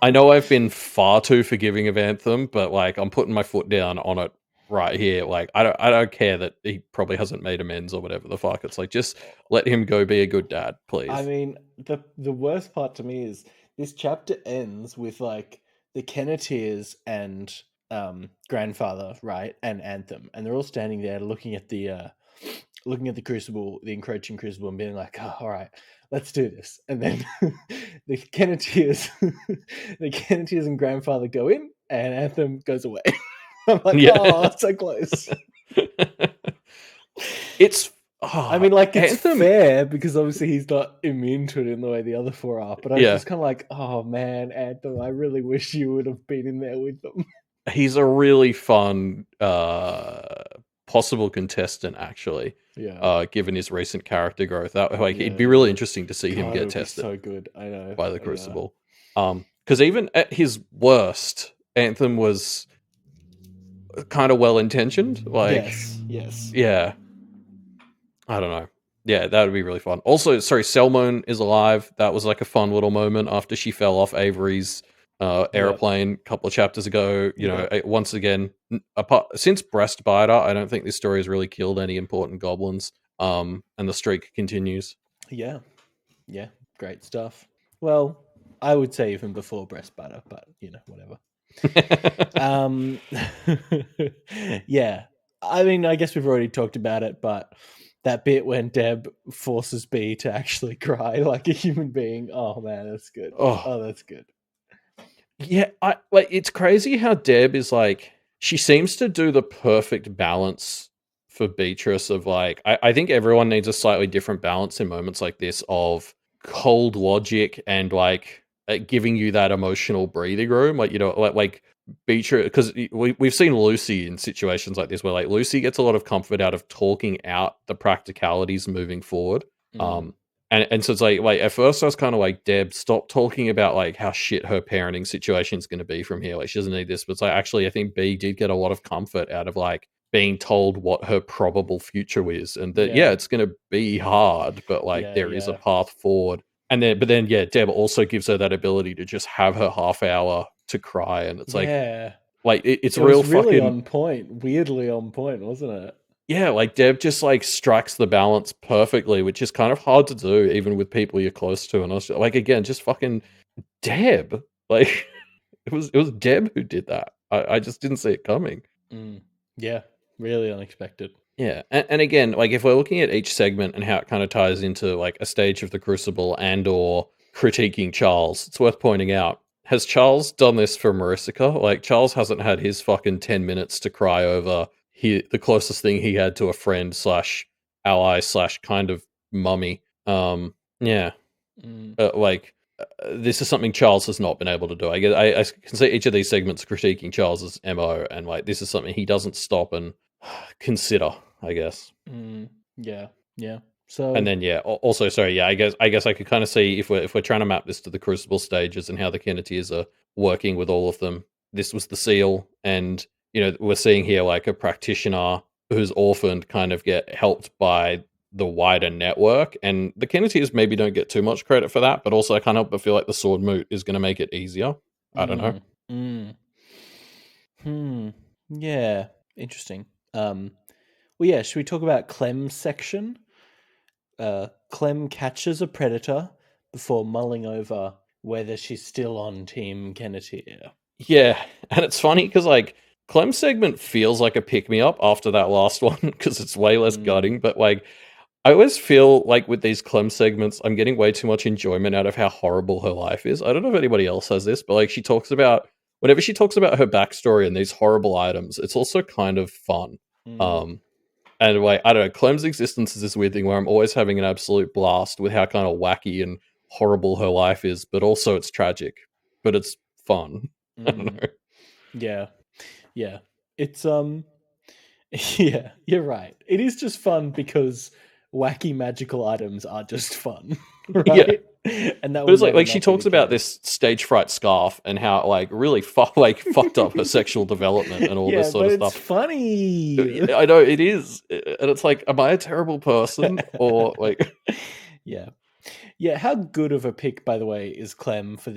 I know I've been far too forgiving of Anthem, but like, I'm putting my foot down on it right here. Like, I don't care that he probably hasn't made amends or whatever the fuck. It's like, just let him go be a good dad, please. I mean, the worst part to me is this chapter ends with like the Kenneteers and grandfather, right, and Anthem, and they're all standing there looking at the crucible, the encroaching crucible, and being like, oh, all right, let's do this. And then the Kenneteers and grandfather go in, and Anthem goes away. I'm like, oh, so close. It's I mean, like, it's Anthem, fair because obviously he's not immune to it in the way the other four are. But I was just kind of like, oh man, Anthem, I really wish you would have been in there with them. He's a really fun possible contestant, actually. Yeah. Given his recent character growth, it'd be really interesting to see him get tested. So good, I know. By the Crucible, because even at his worst, Anthem was kind of well intentioned. Like, yes, yeah. I don't know. Yeah, that would be really fun. Also, sorry, Selmone is alive. That was like a fun little moment after she fell off Avery's airplane a couple of chapters ago. You know, once again, since Breastbiter, I don't think this story has really killed any important goblins. And the streak continues. Yeah, great stuff. Well, I would say even before Breastbiter, but you know, whatever. Yeah, I mean, I guess we've already talked about it, but that bit when Deb forces B to actually cry like a human being, oh man, that's good. Oh, that's good. Yeah, it's crazy how Deb is like, she seems to do the perfect balance for Beatrice of like, I think everyone needs a slightly different balance in moments like this of cold logic and like giving you that emotional breathing room. Like, you know, like Beatrice, because we've seen Lucy in situations like this where like Lucy gets a lot of comfort out of talking out the practicalities moving forward. And so it's like at first I was kind of like, Deb, stop talking about like how shit her parenting situation is going to be from here. Like, she doesn't need this. But it's like, actually, I think B did get a lot of comfort out of like being told what her probable future is, and that it's going to be hard, but like there is a path forward. And then, Deb also gives her that ability to just have her half hour to cry, and it's like it's real really fucking on point, weirdly on point, wasn't it? Yeah, like Deb just like strikes the balance perfectly, which is kind of hard to do even with people you're close to. And I was like, again, just fucking Deb. Like it was Deb who did that. I just didn't see it coming. Yeah, really unexpected. Yeah, and again, like if we're looking at each segment and how it kind of ties into like a stage of the Crucible and or critiquing Charles, it's worth pointing out, has Charles done this for Marisica? Like, Charles hasn't had his fucking 10 minutes to cry over the closest thing he had to a friend slash ally slash kind of mummy. This is something Charles has not been able to do. I guess I can see each of these segments critiquing Charles's MO, and like this is something he doesn't stop and consider, I guess. Yeah. So, and then also sorry, I guess I could kind of see if we're trying to map this to the Crucible stages and how the Kenneteers are working with all of them. this was the seal, and we're seeing here like a practitioner who's orphaned kind of get helped by the wider network, and the Kenneteers maybe don't get too much credit for that, but also I can't help but feel like the sword moot is going to make it easier. I don't know. Yeah, interesting. Well, yeah, should we talk about Clem's section? Clem catches a predator before mulling over whether she's still on Team Kenneteer. Yeah, and it's funny because like Clem's segment feels like a pick me up after that last one because it's way less gutting, but like I always feel like with these Clem segments, I'm getting way too much enjoyment out of how horrible her life is. I don't know if anybody else has this, but like whenever she talks about her backstory and these horrible items, it's also kind of fun. And like, I don't know, Clem's existence is this weird thing where I'm always having an absolute blast with how kind of wacky and horrible her life is, but also it's tragic, but it's fun. I don't know. Yeah. It's yeah, you're right. It is just fun because wacky magical items are just fun, right? Yeah. And that was like she talks about this stage fright scarf and how it like really fucked up her sexual development and all this sort of stuff. It's funny. I know it is, and it's like, am I a terrible person or like? Yeah. How good of a pick, by the way, is Clem for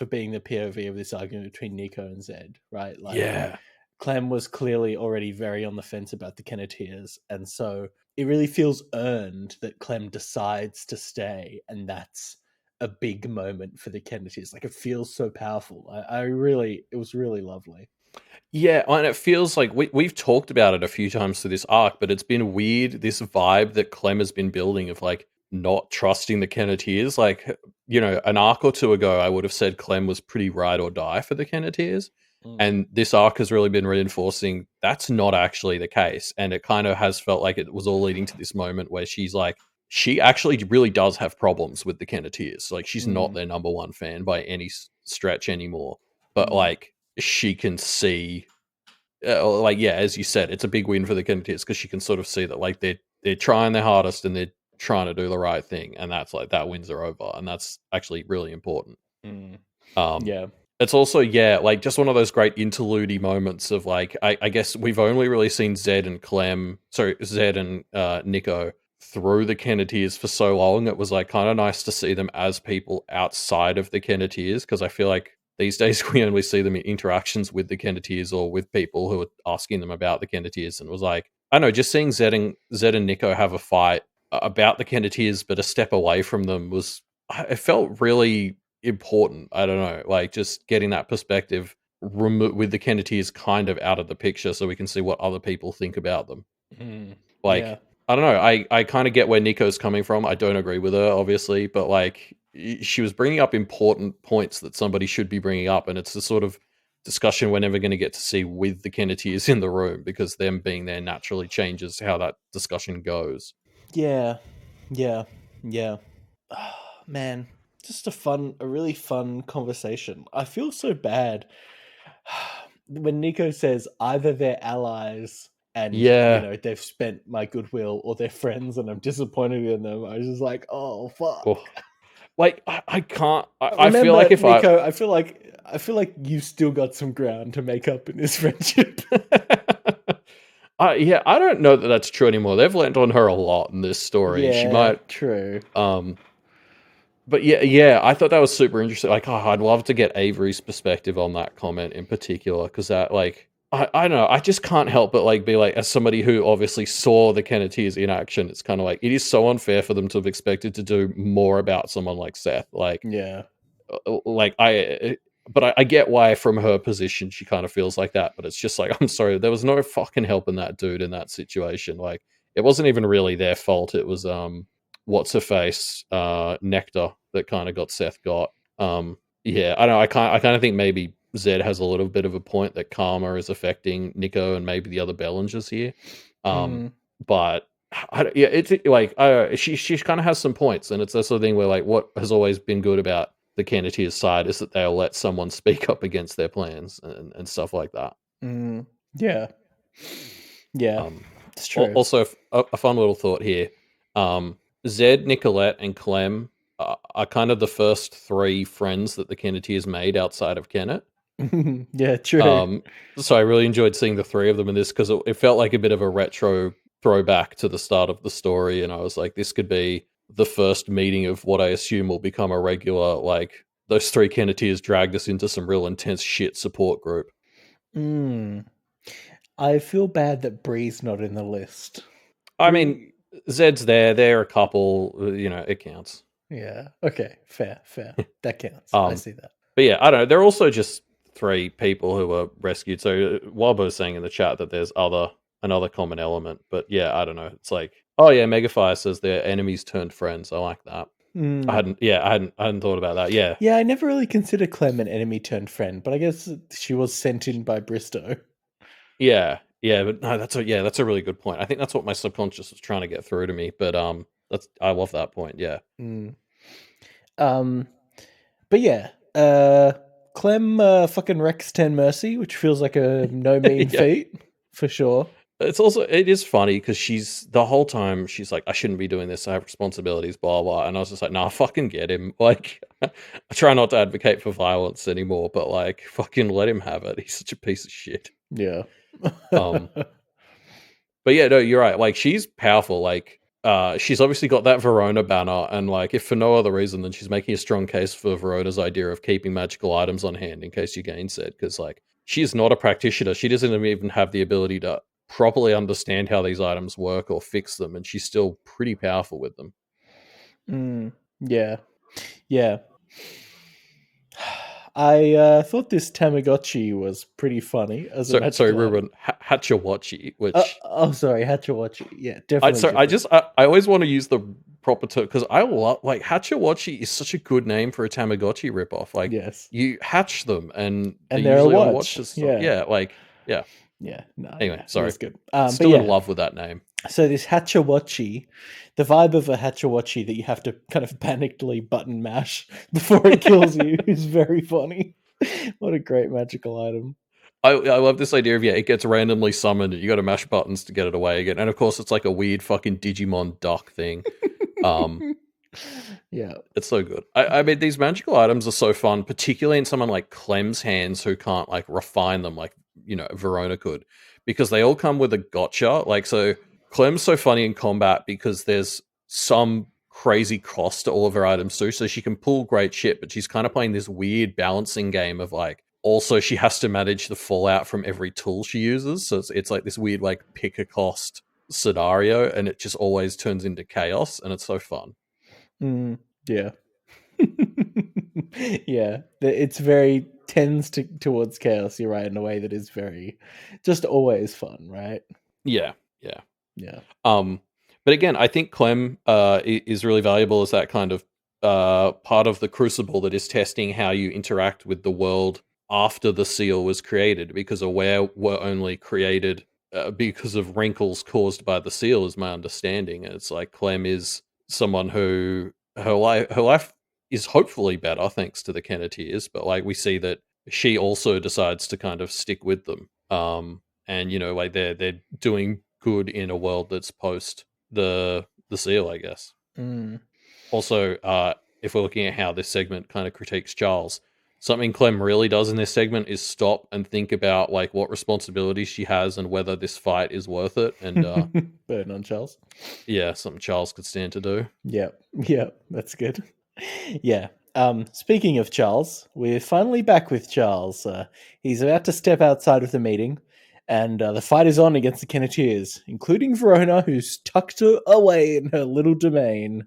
being the POV of this argument between Nico and Zed, right? Like, yeah. Clem was clearly already very on the fence about the Kenneteers, and so it really feels earned that Clem decides to stay, and that's a big moment for the Kenneteers. Like, it feels so powerful. It was really lovely. Yeah, and it feels like we've talked about it a few times through this arc, but it's been weird, this vibe that Clem has been building of like not trusting the Kenneteers. Like, an arc or two ago, I would have said Clem was pretty ride or die for the Kenneteers. And this arc has really been reinforcing that's not actually the case. And it kind of has felt like it was all leading to this moment where she's like, she actually really does have problems with the Kenneteers. Like, she's not their number one fan by any stretch anymore. But like, she can see, as you said, it's a big win for the Kenneteers because she can sort of see that like they're trying their hardest and they're trying to do the right thing, and that's like that wins her over, and that's actually really important. It's also like just one of those great interlude moments of like I guess we've only really seen Zed and Nico through the Kenneteers for so long. It was like kind of nice to see them as people outside of the Kenneteers, because I feel like these days we only see them in interactions with the Kenneteers or with people who are asking them about the Kenneteers. And it was like, I don't know, just seeing Zed and Nico have a fight about the Kenneteers, but a step away from them it felt really important. I don't know, like just getting that perspective with the Kenneteers kind of out of the picture so we can see what other people think about them. I don't know. I kind of get where Nico's coming from. I don't agree with her, obviously, but like she was bringing up important points that somebody should be bringing up, and it's the sort of discussion we're never going to get to see with the Kenneteers in the room, because them being there naturally changes how that discussion goes. Yeah. Oh, man, just a really fun conversation. I feel so bad when Nico says either they're allies and they've spent my goodwill, or they're friends and I'm disappointed in them. I was just like, oh fuck. Oh. Like I can't. I feel like if Nico, I feel like you still got some ground to make up in this friendship. I don't know that that's true anymore. They've lent on her a lot in this story. Yeah, she might. True. But I thought that was super interesting. Like, I'd love to get Avery's perspective on that comment in particular, because that, like, I don't know. I just can't help but like be like, as somebody who obviously saw the Kenneteers in action, it's kind of like it is so unfair for them to have expected to do more about someone like Seth. Like, like but I get why from her position she kind of feels like that. But it's just like, I'm sorry, there was no fucking helping that dude in that situation. Like, it wasn't even really their fault. It was what's her face, Nectar, that kind of got Seth got. I don't know. I kind of think maybe Zed has a little bit of a point that karma is affecting Nico and maybe the other Bellingers here. But it's like she kind of has some points, and it's that sort of thing where like what has always been good about the Kenneteers side is that they'll let someone speak up against their plans and stuff like that. Yeah, it's true. Also, a fun little thought here. Zed, Nicolette, and Clem are kind of the first three friends that the Kenneteers made outside of Kennet. Yeah, true. Um, so I really enjoyed seeing the three of them in this because it felt like a bit of a retro throwback to the start of the story, and I was like, this could be the first meeting of what I assume will become a regular, like, those three Kenneteers dragged us into some real intense shit support group. I feel bad that Bree's not in the list. I mean, Zed's there, they're a couple, it counts. Yeah. Okay. Fair. That counts. I Um, see that. but yeah, I don't know. They're also just three people who were rescued. So Wob was saying in the chat that there's another common element. But yeah, I don't know. It's like, oh yeah, Megafire says they're enemies turned friends. I like that. I hadn't thought about that. Yeah. Yeah, I never really considered Clem an enemy turned friend, but I guess she was sent in by Bristow. Yeah. Yeah, but no, that's a really good point. I think that's what my subconscious was trying to get through to me. But I love that point. Yeah. But yeah, Clem fucking wrecks 10 Mercy, which feels like a no mean Yeah. feat for sure. It is funny because she's the whole time she's like, I shouldn't be doing this. I have responsibilities, blah blah. And I was just like, nah, fucking get him. Like, I try not to advocate for violence anymore, but like, fucking let him have it. He's such a piece of shit. Yeah. Um, but yeah, no, you're right. Like, she's powerful. Like, she's obviously got that Verona banner, and like, if for no other reason than she's making a strong case for Verona's idea of keeping magical items on hand in case you gainsaid, because like, she's not a practitioner. She doesn't even have the ability to properly understand how these items work or fix them, and she's still pretty powerful with them. Yeah. I thought this Tamagotchi was pretty funny as a magical Sorry, item. Ruben, Hachawachi, which sorry, Hachawachi. Yeah, definitely. I always want to use the proper term because I love, like, Hachawachi is such a good name for a Tamagotchi ripoff. Like, yes, you hatch them and they're they're usually a on watch. watches. Yeah, Yeah, no, Anyway, yeah, it sorry. was good. Still in love with that name. So this Hachawachi, the vibe of a Hachawachi that you have to kind of panically button mash before it kills you is very funny. What a great magical item. I love this idea of, it gets randomly summoned and you got to mash buttons to get it away again. And of course, it's like a weird fucking Digimon duck thing. Yeah, it's so good. I mean, these magical items are so fun, particularly in someone like Clem's hands who can't like refine them like, Verona could, because they all come with a gotcha. Like, so Clem's so funny in combat because there's some crazy cost to all of her items too. So she can pull great shit, but she's kind of playing this weird balancing game of like, also she has to manage the fallout from every tool she uses. So it's like this weird like pick a cost scenario, and it just always turns into chaos, and it's so fun. Yeah. Yeah, it's very tends towards chaos. You're right, in a way that is very just always fun, right? Yeah. But again, I think Clem is really valuable as that kind of part of the crucible that is testing how you interact with the world after the seal was created, because Aware were only created because of wrinkles caused by the seal, is my understanding. And it's like Clem is someone who her life is hopefully better thanks to the Kenneteers, but like we see that she also decides to kind of stick with them. And like they're doing good in a world that's post the seal, I guess. Also, if we're looking at how this segment kind of critiques Charles, something Clem really does in this segment is stop and think about like what responsibilities she has and whether this fight is worth it. And burn on Charles. Yeah, something Charles could stand to do. Yeah, that's good. Yeah. Speaking of Charles, we're finally back with Charles. He's about to step outside of the meeting, and the fight is on against the Kenneteers, including Verona, who's tucked away in her little domain.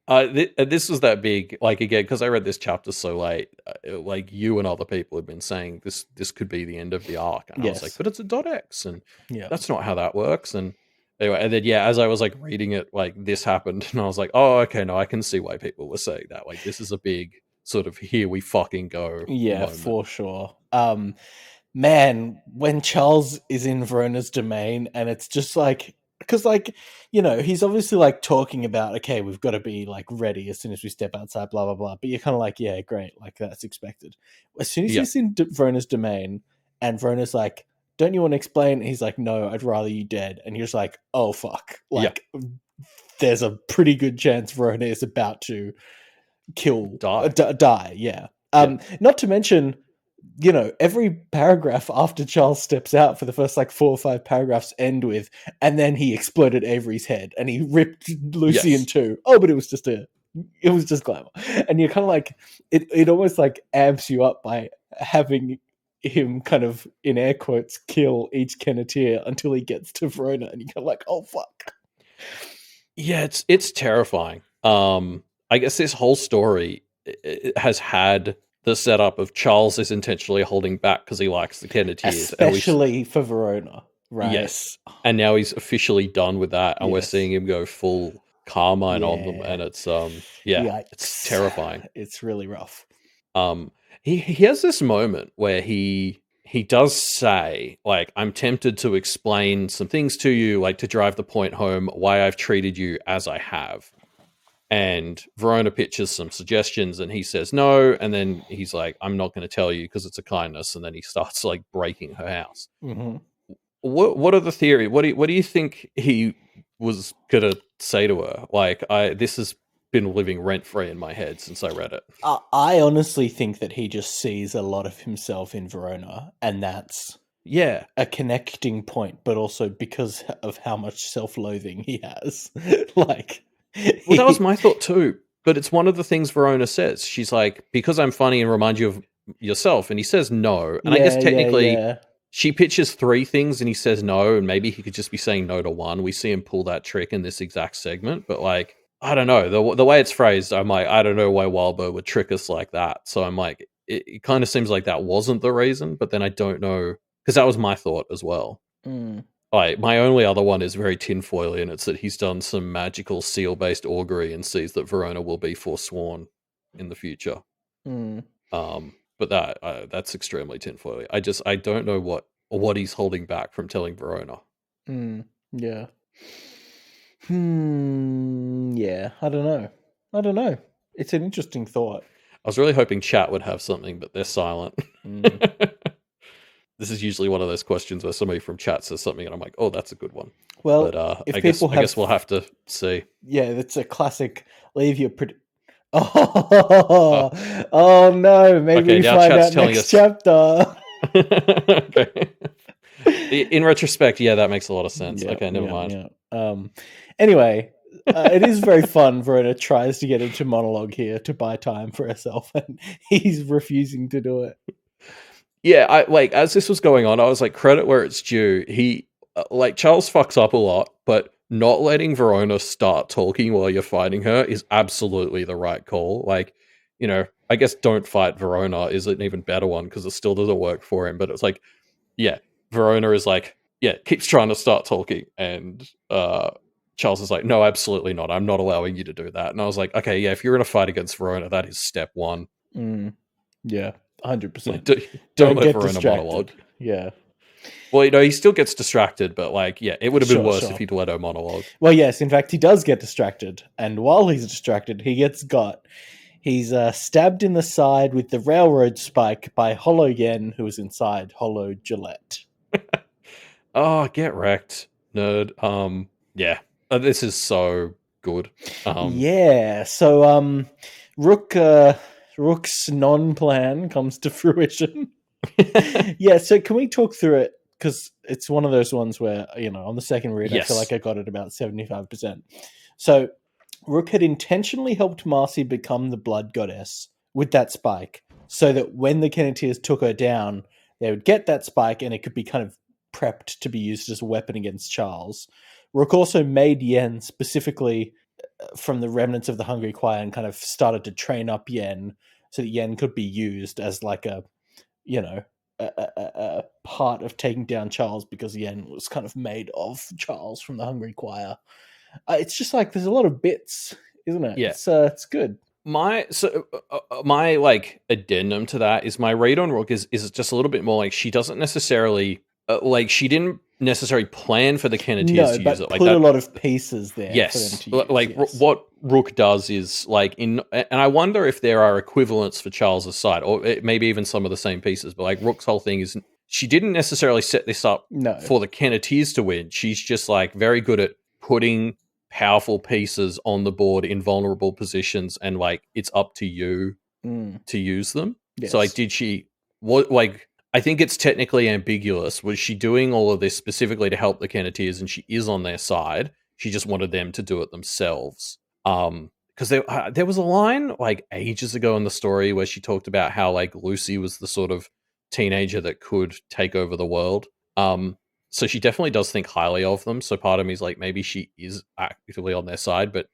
This was that big, like, again, because I read this chapter so late, like you and other people have been saying this could be the end of the arc, and I was like, but it's a .x, and that's not how that works. And anyway, and then as I was like reading it, like this happened, and I was like, oh, okay, no, I can see why people were saying that. Like, this is a big sort of here we fucking go. Yeah, moment. for sure. Man, when Charles is in Verona's domain, and it's just like, because like, he's obviously like talking about, okay, we've got to be like ready as soon as we step outside, blah blah blah, but you're kind of like, yeah, great, like that's expected. As soon as he's in Verona's domain and Verona's like, don't you want to explain? He's like, no, I'd rather you dead. And you're just like, oh fuck, like there's a pretty good chance Verona is about to die. Not to mention, every paragraph after Charles steps out for the first 4 or 5 paragraphs end with, and then he exploded Avery's head and he ripped Lucy in two. Oh, but it was just glamour. And you're kind of like, it almost amps you up by having him kind of, in air quotes, kill each Kenneteer until he gets to Verona, and you're kind of like, oh fuck. Yeah, it's terrifying. I guess this whole story has had the setup of Charles is intentionally holding back because he likes the Kenneteers. Especially for Verona, right? Yes. And now he's officially done with that, and we're seeing him go full Carmine on them, and it's it's terrifying. It's really rough. He has this moment where he does say, I'm tempted to explain some things to you, to drive the point home why I've treated you as I have. And Verona pitches some suggestions, and he says no, and then he's like, I'm not going to tell you because it's a kindness, and then he starts breaking her house. Mm-hmm. What are the theory? What do you think he was gonna say to her? This has been living rent free in my head since I read it. I honestly think that he just sees a lot of himself in Verona, and that's a connecting point, but also because of how much self-loathing he has. Well, that was my thought too. But it's one of the things Verona says. She's like, because I'm funny and remind you of yourself, and he says no. And I guess technically she pitches 3 things and he says no, and maybe he could just be saying no to one. We see him pull that trick in this exact segment, but I don't know. The way it's phrased, I'm like, I don't know why Wildbow would trick us like that. So I'm like, it kind of seems like that wasn't the reason, but then I don't know, because that was my thought as well. My only other one is very tinfoily, and it's that he's done some magical seal-based augury and sees that Verona will be forsworn in the future. But that's extremely tinfoily. I don't know what he's holding back from telling Verona. Yeah. Yeah, I don't know. It's an interesting thought. I was really hoping chat would have something, but they're silent. This is usually one of those questions where somebody from chat says something and I'm like, oh, that's a good one. Well, but I guess we'll have to see. Yeah, that's a classic. Leave your oh no, maybe we find out next chapter. Okay. In retrospect, that makes a lot of sense. Okay, never mind. Anyway, it is very fun. Verona tries to get into monologue here to buy time for herself, and he's refusing to do it. Yeah, as this was going on, I was like, credit where it's due. He Charles fucks up a lot, but not letting Verona start talking while you're fighting her is absolutely the right call. I guess don't fight Verona is an even better one because it still doesn't work for him. But it's Verona is keeps trying to start talking, and Charles is like, no, absolutely not. I'm not allowing you to do that. And I was like, okay, if you're going to fight against Verona, that is step 1. Yeah, 100%. Don't let Verona monologue. Yeah. Well, he still gets distracted, but it would have been worse if he'd let her monologue. Well, yes, in fact, he does get distracted, and while he's distracted, he gets got. He's stabbed in the side with the railroad spike by Hollow Yen, who was inside Hollow Gillette. Oh, get wrecked, nerd. This is so good. So Rook's non-plan comes to fruition. So can we talk through it? Because it's one of those ones where, on the second read, I feel like I got it about 75%. So Rook had intentionally helped Marcy become the blood goddess with that spike, so that when the Kenneteers took her down, they would get that spike and it could be kind of prepped to be used as a weapon against Charles. Rook also made Yen specifically from the remnants of the Hungry Choir and kind of started to train up Yen so that Yen could be used as a part of taking down Charles, because Yen was kind of made of Charles from the Hungry Choir. It's just there's a lot of bits, isn't it? Yeah. It's good. My addendum to that is my read on Rook is just a little bit more she doesn't necessarily she didn't necessarily plan for the Kenneteers to use it. Put a lot of pieces there. Yes, for them to use, what Rook does is and I wonder if there are equivalents for Charles's side, or maybe even some of the same pieces. But Rook's whole thing is she didn't necessarily set this up for the Kenneteers to win. She's just very good at putting powerful pieces on the board in vulnerable positions, and it's up to you to use them. Yes. So, like, did she, what, like, I think it's technically ambiguous. Was she doing all of this specifically to help the Kenneteers, and she is on their side? She just wanted them to do it themselves. Because there was a line like ages ago in the story where she talked about how like Lucy was the sort of teenager that could take over the world. So she definitely does think highly of them. So part of me is like, maybe she is actively on their side, but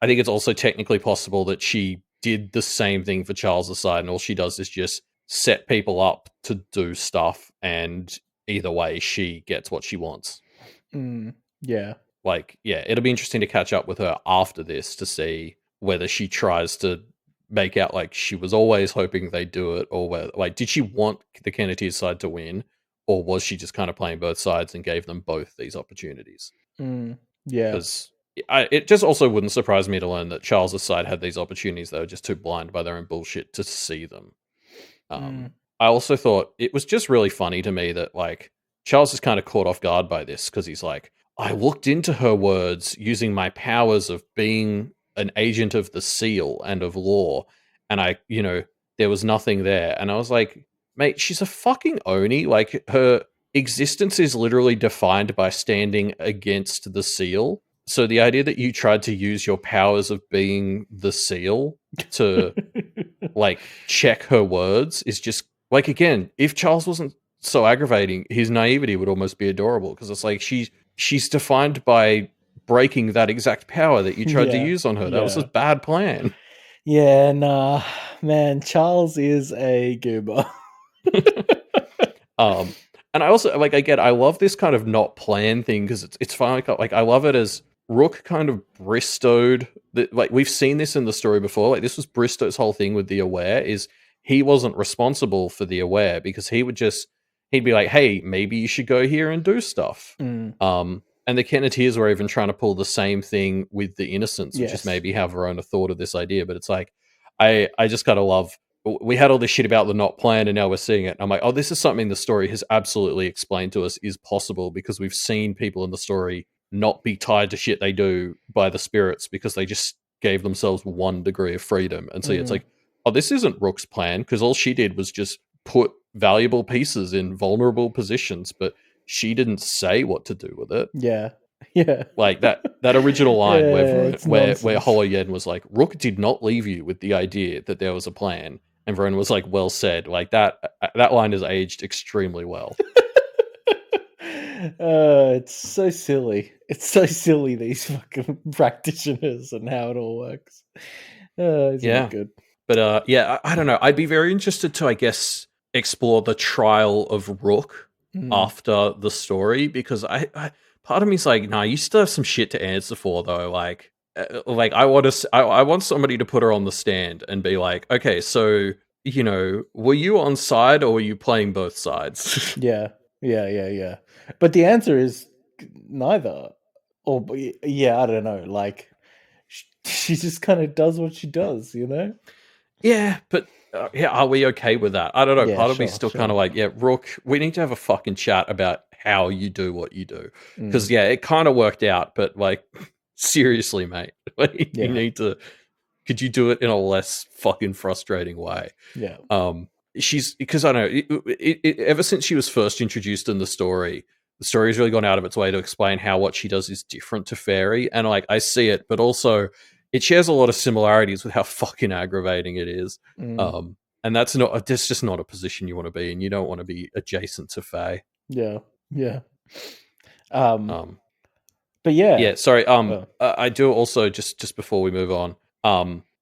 I think it's also technically possible that she did the same thing for Charles's side, and all she does is just set people up to do stuff, and either way, she gets what she wants. Yeah. Like, yeah, it'll be interesting to catch up with her after this to see whether she tries to make out like she was always hoping they'd do it, or whether, like, did she want the Kenneteers side to win, or was she just kind of playing both sides and gave them both these opportunities? Yeah. Because it just also wouldn't surprise me to learn that Charles's side had these opportunities. They were just too blind by their own bullshit to see them. I also thought it was just really funny to me that, like, Charles is kind of caught off guard by this because he's like, I looked into her words using my powers of being an agent of the seal and of law, and there was nothing there. And I was like, mate, she's a fucking Oni. Like, her existence is literally defined by standing against the seal. So the idea that you tried to use your powers of being the seal to like check her words is just like, again, if Charles wasn't so aggravating, his naivety would almost be adorable, because it's like she's defined by breaking that exact power that you tried to use on her. That was a bad plan. Yeah, nah, man, Charles is a goober. And I also I love this kind of not planned thing, because it's fine. Like, I love it as Rook kind of Bristowed that, like, we've seen this in the story before. Like, this was Bristow's whole thing with the Aware, is he wasn't responsible for the Aware, because he'd be like, hey, maybe you should go here and do stuff. And the Kenneteers were even trying to pull the same thing with the Innocents, which is maybe how Verona thought of this idea. But it's like, I just gotta love, we had all this shit about the not plan, and now we're seeing it. And I'm like, oh, this is something the story has absolutely explained to us is possible, because we've seen people in the story not be tied to shit they do by the spirits, because they just gave themselves one degree of freedom. And so it's like, oh, this isn't Rook's plan, because all she did was just put valuable pieces in vulnerable positions, but she didn't say what to do with it. Yeah. Like that original line where Holoyen was like, Rook did not leave you with the idea that there was a plan. And Verona was like, well said. Like, that line has aged extremely well. It's so silly. It's so silly, these fucking practitioners and how it all works. It's not good. But I don't know. I'd be very interested to, I guess, explore the trial of Rook after the story, because I part of me's like, nah, you still have some shit to answer for, though. Like I want somebody to put her on the stand and be like, okay, so, were you on side, or were you playing both sides? Yeah. But the answer is neither. Or I don't know. Like, she just kind of does what she does, Yeah, but are we okay with that? I don't know. Part of me still kind of like, Rook, we need to have a fucking chat about how you do what you do. Because, it kind of worked out, but, like, seriously, mate, you need to, could you do it in a less fucking frustrating way? Yeah. Because I don't know, ever since she was first introduced in the story's really gone out of its way to explain how what she does is different to Fairy. And, like, I see it, but also it shares a lot of similarities with how fucking aggravating it is. And that's just not a position you want to be in. You don't want to be adjacent to Faye. Yeah. But yeah, sorry. I do also, just before we move on,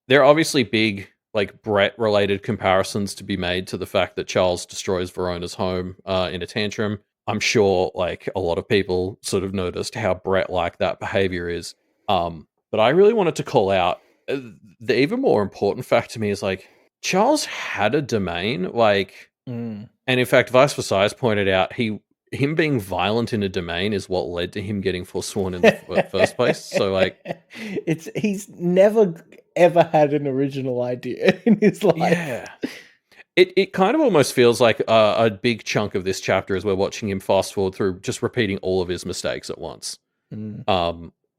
there are obviously big, like, Brett-related comparisons to be made to the fact that Charles destroys Verona's home in a tantrum. I'm sure, like, a lot of people sort of noticed how Brett-like that behavior is. But I really wanted to call out the even more important fact to me is, like, Charles had a domain, like, and in fact, Vice Versailles pointed out him being violent in a domain is what led to him getting forsworn in the first place. So, like, he's never ever had an original idea in his life. Yeah. It kind of almost feels like a big chunk of this chapter is we're watching him fast forward through just repeating all of his mistakes at once.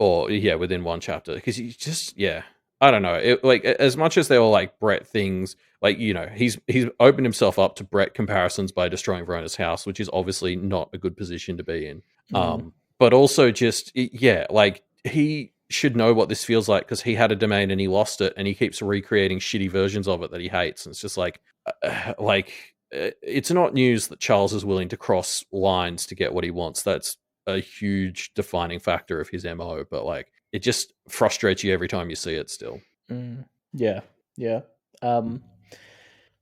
Or within one chapter, because he just I don't know. It, like, as much as they were like Brett things, like, you know, he's opened himself up to Brett comparisons by destroying Verona's house, which is obviously not a good position to be in. But also just yeah, like he should know what this feels like because he had a domain and he lost it, and he keeps recreating shitty versions of it that he hates. And it's just like it's not news that Charles is willing to cross lines to get what he wants. That's a huge defining factor of his MO, but like it just frustrates you every time you see it still. Yeah.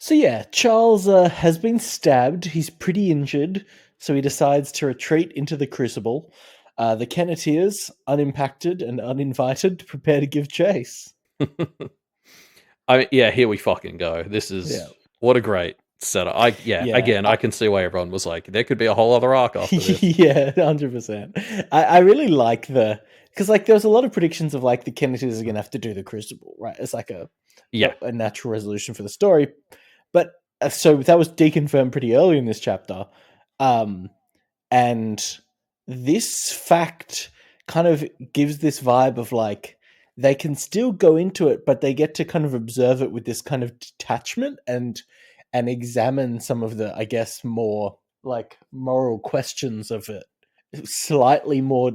So yeah, Charles has been stabbed. He's pretty injured, so he decides to retreat into the Crucible. The Kenneteers, unimpacted and uninvited, prepare to give chase. I mean, yeah, here we fucking go. This is what a great setup. I can see why everyone was like, there could be a whole other arc after this. Yeah, 100%. I really like because like there was a lot of predictions of like the Kenneteers are gonna have to do the Crucible, right? It's like a natural resolution for the story. But so that was deconfirmed pretty early in this chapter. And this fact kind of gives this vibe of like they can still go into it, but they get to kind of observe it with this kind of detachment and examine some of the, I guess, more like moral questions of it slightly more,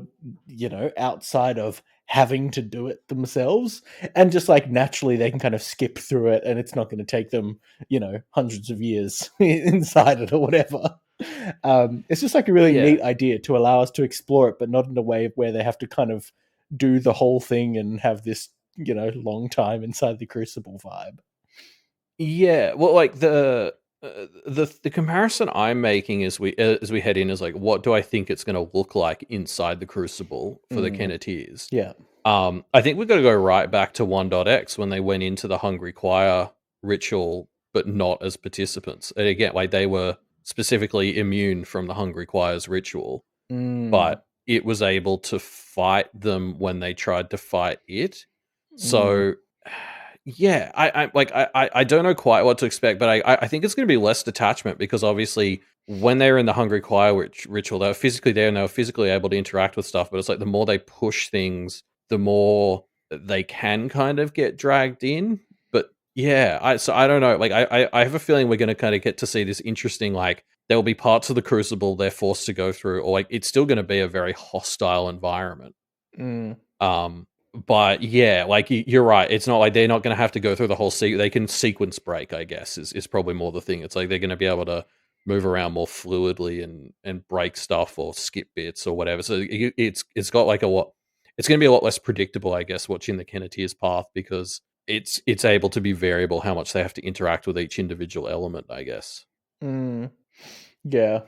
outside of having to do it themselves, and just like naturally they can kind of skip through it and it's not going to take them, hundreds of years inside it or whatever. It's just like a really neat idea to allow us to explore it, but not in a way where they have to kind of do the whole thing and have this, long time inside the Crucible vibe. Yeah, well, like the comparison I'm making as we head in is like, what do I think it's going to look like inside the Crucible for the Kenneteers? Yeah. I think we've got to go right back to 1.x when they went into the Hungry Choir ritual, but not as participants. And again, like they were specifically immune from the Hungry Choir's ritual, but it was able to fight them when they tried to fight it. So yeah, I don't know quite what to expect, but I think it's going to be less detachment because obviously when they were in the Hungry Choir ritual, they were physically there and they were physically able to interact with stuff. But it's like the more they push things, the more they can kind of get dragged in. But yeah, I don't know. Like I have a feeling we're going to kind of get to see this interesting, like there will be parts of the Crucible they're forced to go through, or like it's still going to be a very hostile environment. But yeah, like you're right. It's not like they're not going to have to go through the whole they can sequence break, I guess, is probably more the thing. It's like they're going to be able to move around more fluidly and break stuff or skip bits or whatever. So it's got like it's going to be a lot less predictable, I guess, watching the Kenneteers path because it's able to be variable how much they have to interact with each individual element, I guess. Yeah.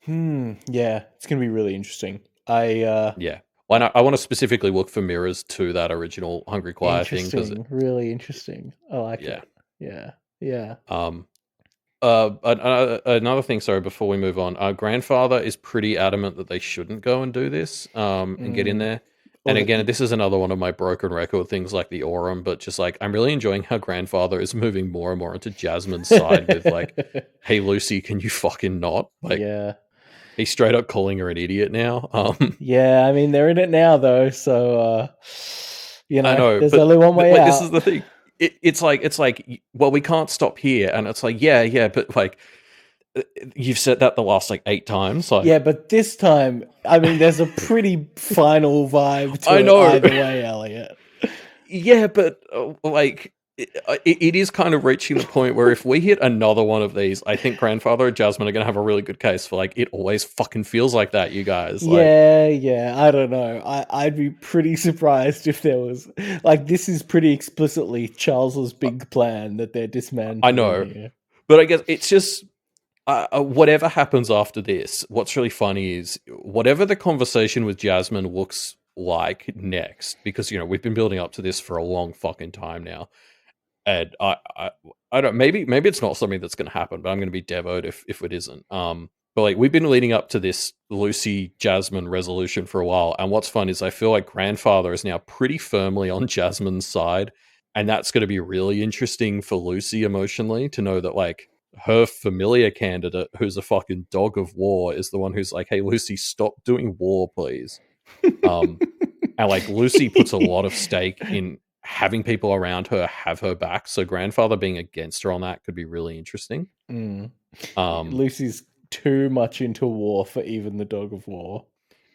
Yeah, it's going to be really interesting. Yeah. Well, I want to specifically look for mirrors to that original Hungry Choir thing because really interesting. I like it. Yeah. Another thing, sorry, before we move on, our grandfather is pretty adamant that they shouldn't go and do this and get in there. And again, this is another one of my broken record things like the Aurum, but just like I'm really enjoying how grandfather is moving more and more into Jasmine's side with like, hey Lucy, can you fucking not? Like, he's straight up calling her an idiot now. Yeah, I mean they're in it now though, so I know, there's only one way out. This is the thing. It's like, well, we can't stop here, and it's like, yeah, but like you've said that the last like 8 times. Like, yeah, but this time, I mean, there's a pretty final vibe to I know. it either way, Elliot. Yeah, but like it is kind of reaching the point where if we hit another one of these, I think grandfather and Jasmine are going to have a really good case for like, it always fucking feels like that, you guys. Like, yeah, I don't know. I'd be pretty surprised if there was like, this is pretty explicitly Charles's big plan that they're dismantling. I know, here. But I guess it's just whatever happens after this. What's really funny is whatever the conversation with Jasmine looks like next, because we've been building up to this for a long fucking time now. And I don't, maybe it's not something that's going to happen, but I'm going to be devoed if it isn't. But like we've been leading up to this Lucy Jasmine resolution for a while, and what's fun is I feel like grandfather is now pretty firmly on Jasmine's side, and that's going to be really interesting for Lucy emotionally to know that like her familiar candidate, who's a fucking dog of war, is the one who's like, "Hey Lucy, stop doing war, please." And like Lucy puts a lot of stake in having people around her have her back. So grandfather being against her on that could be really interesting. Lucy's too much into war for even the Dog of War.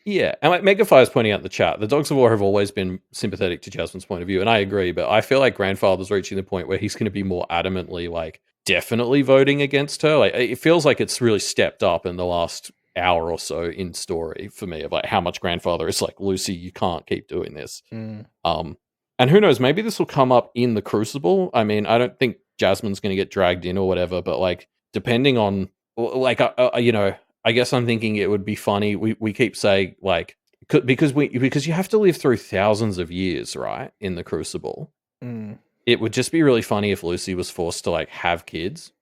Yeah, and like Megafire's pointing out in the chat, the Dogs of War have always been sympathetic to Jasmine's point of view, and I agree, but I feel like grandfather's reaching the point where he's going to be more adamantly, like, definitely voting against her. Like, it feels like it's really stepped up in the last hour or so in story for me of like how much grandfather is like, Lucy, you can't keep doing this. And who knows, maybe this will come up in the Crucible. I mean, I don't think Jasmine's going to get dragged in or whatever, but like, depending on, like, you know, I guess I'm thinking it would be funny. We keep saying like, because you have to live through thousands of years, right, in the Crucible. It would just be really funny if Lucy was forced to like have kids.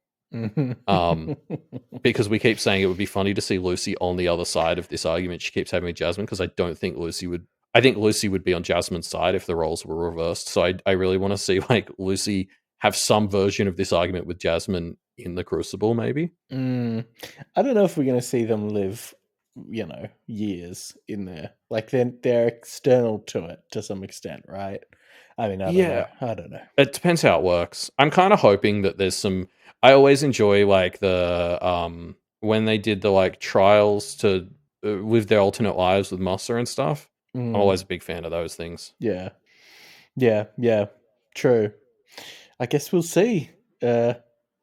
Because we keep saying it would be funny to see Lucy on the other side of this argument she keeps having with Jasmine, because I don't think Lucy would. I think Lucy would be on Jasmine's side if the roles were reversed. So I really want to see like Lucy have some version of this argument with Jasmine in the Crucible, maybe. I don't know if we're going to see them live, you know, years in there. Like they're external to it to some extent, right? I mean, I don't know. It depends how it works. I'm kind of hoping that there's some. I always enjoy like the when they did the like trials to with their alternate lives with Mossa and stuff. I'm always a big fan of those things. Yeah. True. I guess we'll see.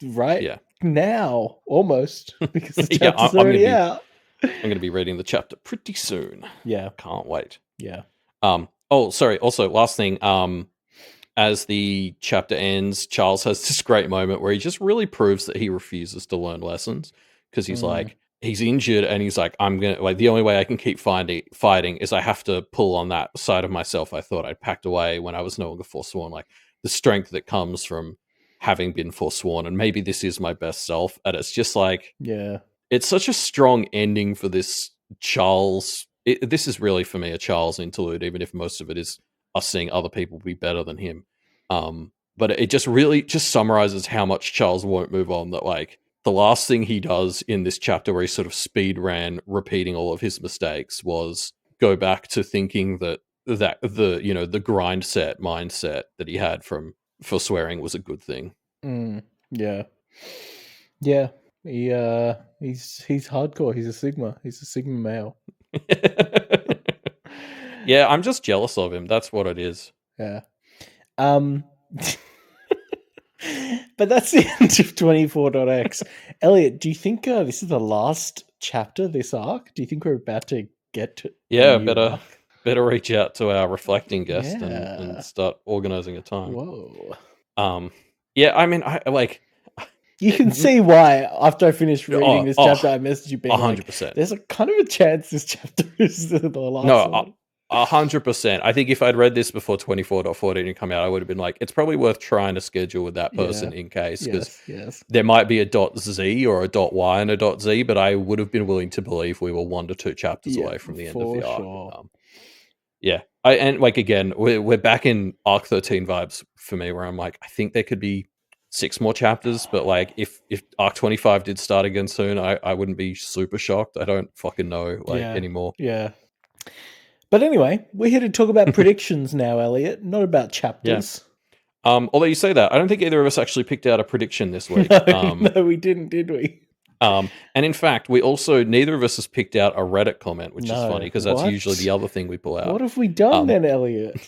Right now, almost, because the chapter's already out. I'm going to be reading the chapter pretty soon. Yeah, can't wait. Yeah. Oh, sorry. Also, last thing. As the chapter ends, Charles has this great moment where he just really proves that he refuses to learn lessons, because he's like, he's injured and he's like, I'm going to, like, the only way I can keep fighting is I have to pull on that side of myself I thought I'd packed away when I was no longer forsworn, like the strength that comes from having been forsworn, and maybe this is my best self. And it's just like, it's such a strong ending for this Charles. This is really, for me, a Charles interlude, even if most of it is us seeing other people be better than him. But it just really just summarizes how much Charles won't move on. That like the last thing he does in this chapter, where he sort of speed ran, repeating all of his mistakes, was go back to thinking that the, you know, the grind set mindset that he had from forswearing was a good thing. Yeah. He's hardcore. He's a Sigma male. Yeah, I'm just jealous of him. That's what it is. Yeah. But that's the end of 24.x. Elliot, do you think this is the last chapter, this arc? Do you think we're about to get to better reach out to our reflecting guest and start organizing a time. Whoa. Yeah, I mean, I like. You can see why after I finished reading this chapter, I messaged you being 100%. Like, there's a kind of a chance this chapter is the last one. 100%. I think if I'd read this before 24.14 had come out, I would have been like, it's probably worth trying to schedule with that person in case, because there might be a .z or a .y and a .z, but I would have been willing to believe we were 1 to 2 chapters away from the end of the arc. Sure. And like, again, we're back in arc 13 vibes for me, where I'm like, I think there could be 6 more chapters, but like if arc 25 did start again soon, I wouldn't be super shocked. I don't fucking know anymore. Yeah. But anyway, we're here to talk about predictions now, Elliot, not about chapters. Although you say that, I don't think either of us actually picked out a prediction this week. No, we didn't, did we? And in fact, neither of us has picked out a Reddit comment, which is funny, because that's usually the other thing we pull out. What have we done then, Elliot?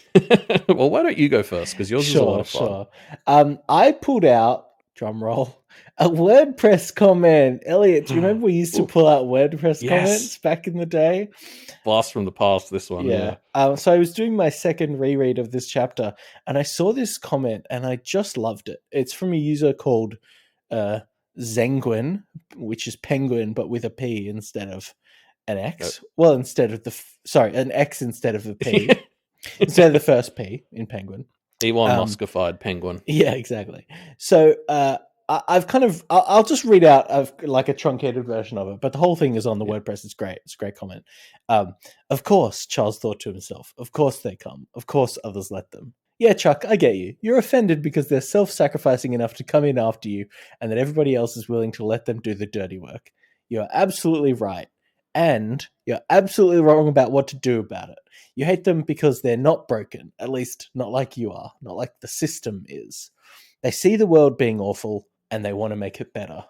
Well, why don't you go first, because yours is a lot of fun. Sure. I pulled out, drum roll, a WordPress comment. Elliot, do you remember we used to pull out WordPress comments back in the day? Blast from the past, this one. Yeah. So I was doing my second reread of this chapter, and I saw this comment, and I just loved it. It's from a user called Zenguin, which is penguin, but with a P instead of an X. Well, instead of an X instead of a P. Instead of the first P in penguin. Elon Muskified penguin. Yeah, exactly. So I'll just read out like a truncated version of it, but the whole thing is on the WordPress. It's great. It's a great comment. Of course, Charles thought to himself, of course they come. Of course others let them. Yeah, Chuck, I get you. You're offended because they're self-sacrificing enough to come in after you, and that everybody else is willing to let them do the dirty work. You're absolutely right. and you're absolutely wrong about what to do about it. You hate them because they're not broken, at least not like you are, not like the system is. They see the world being awful and they want to make it better.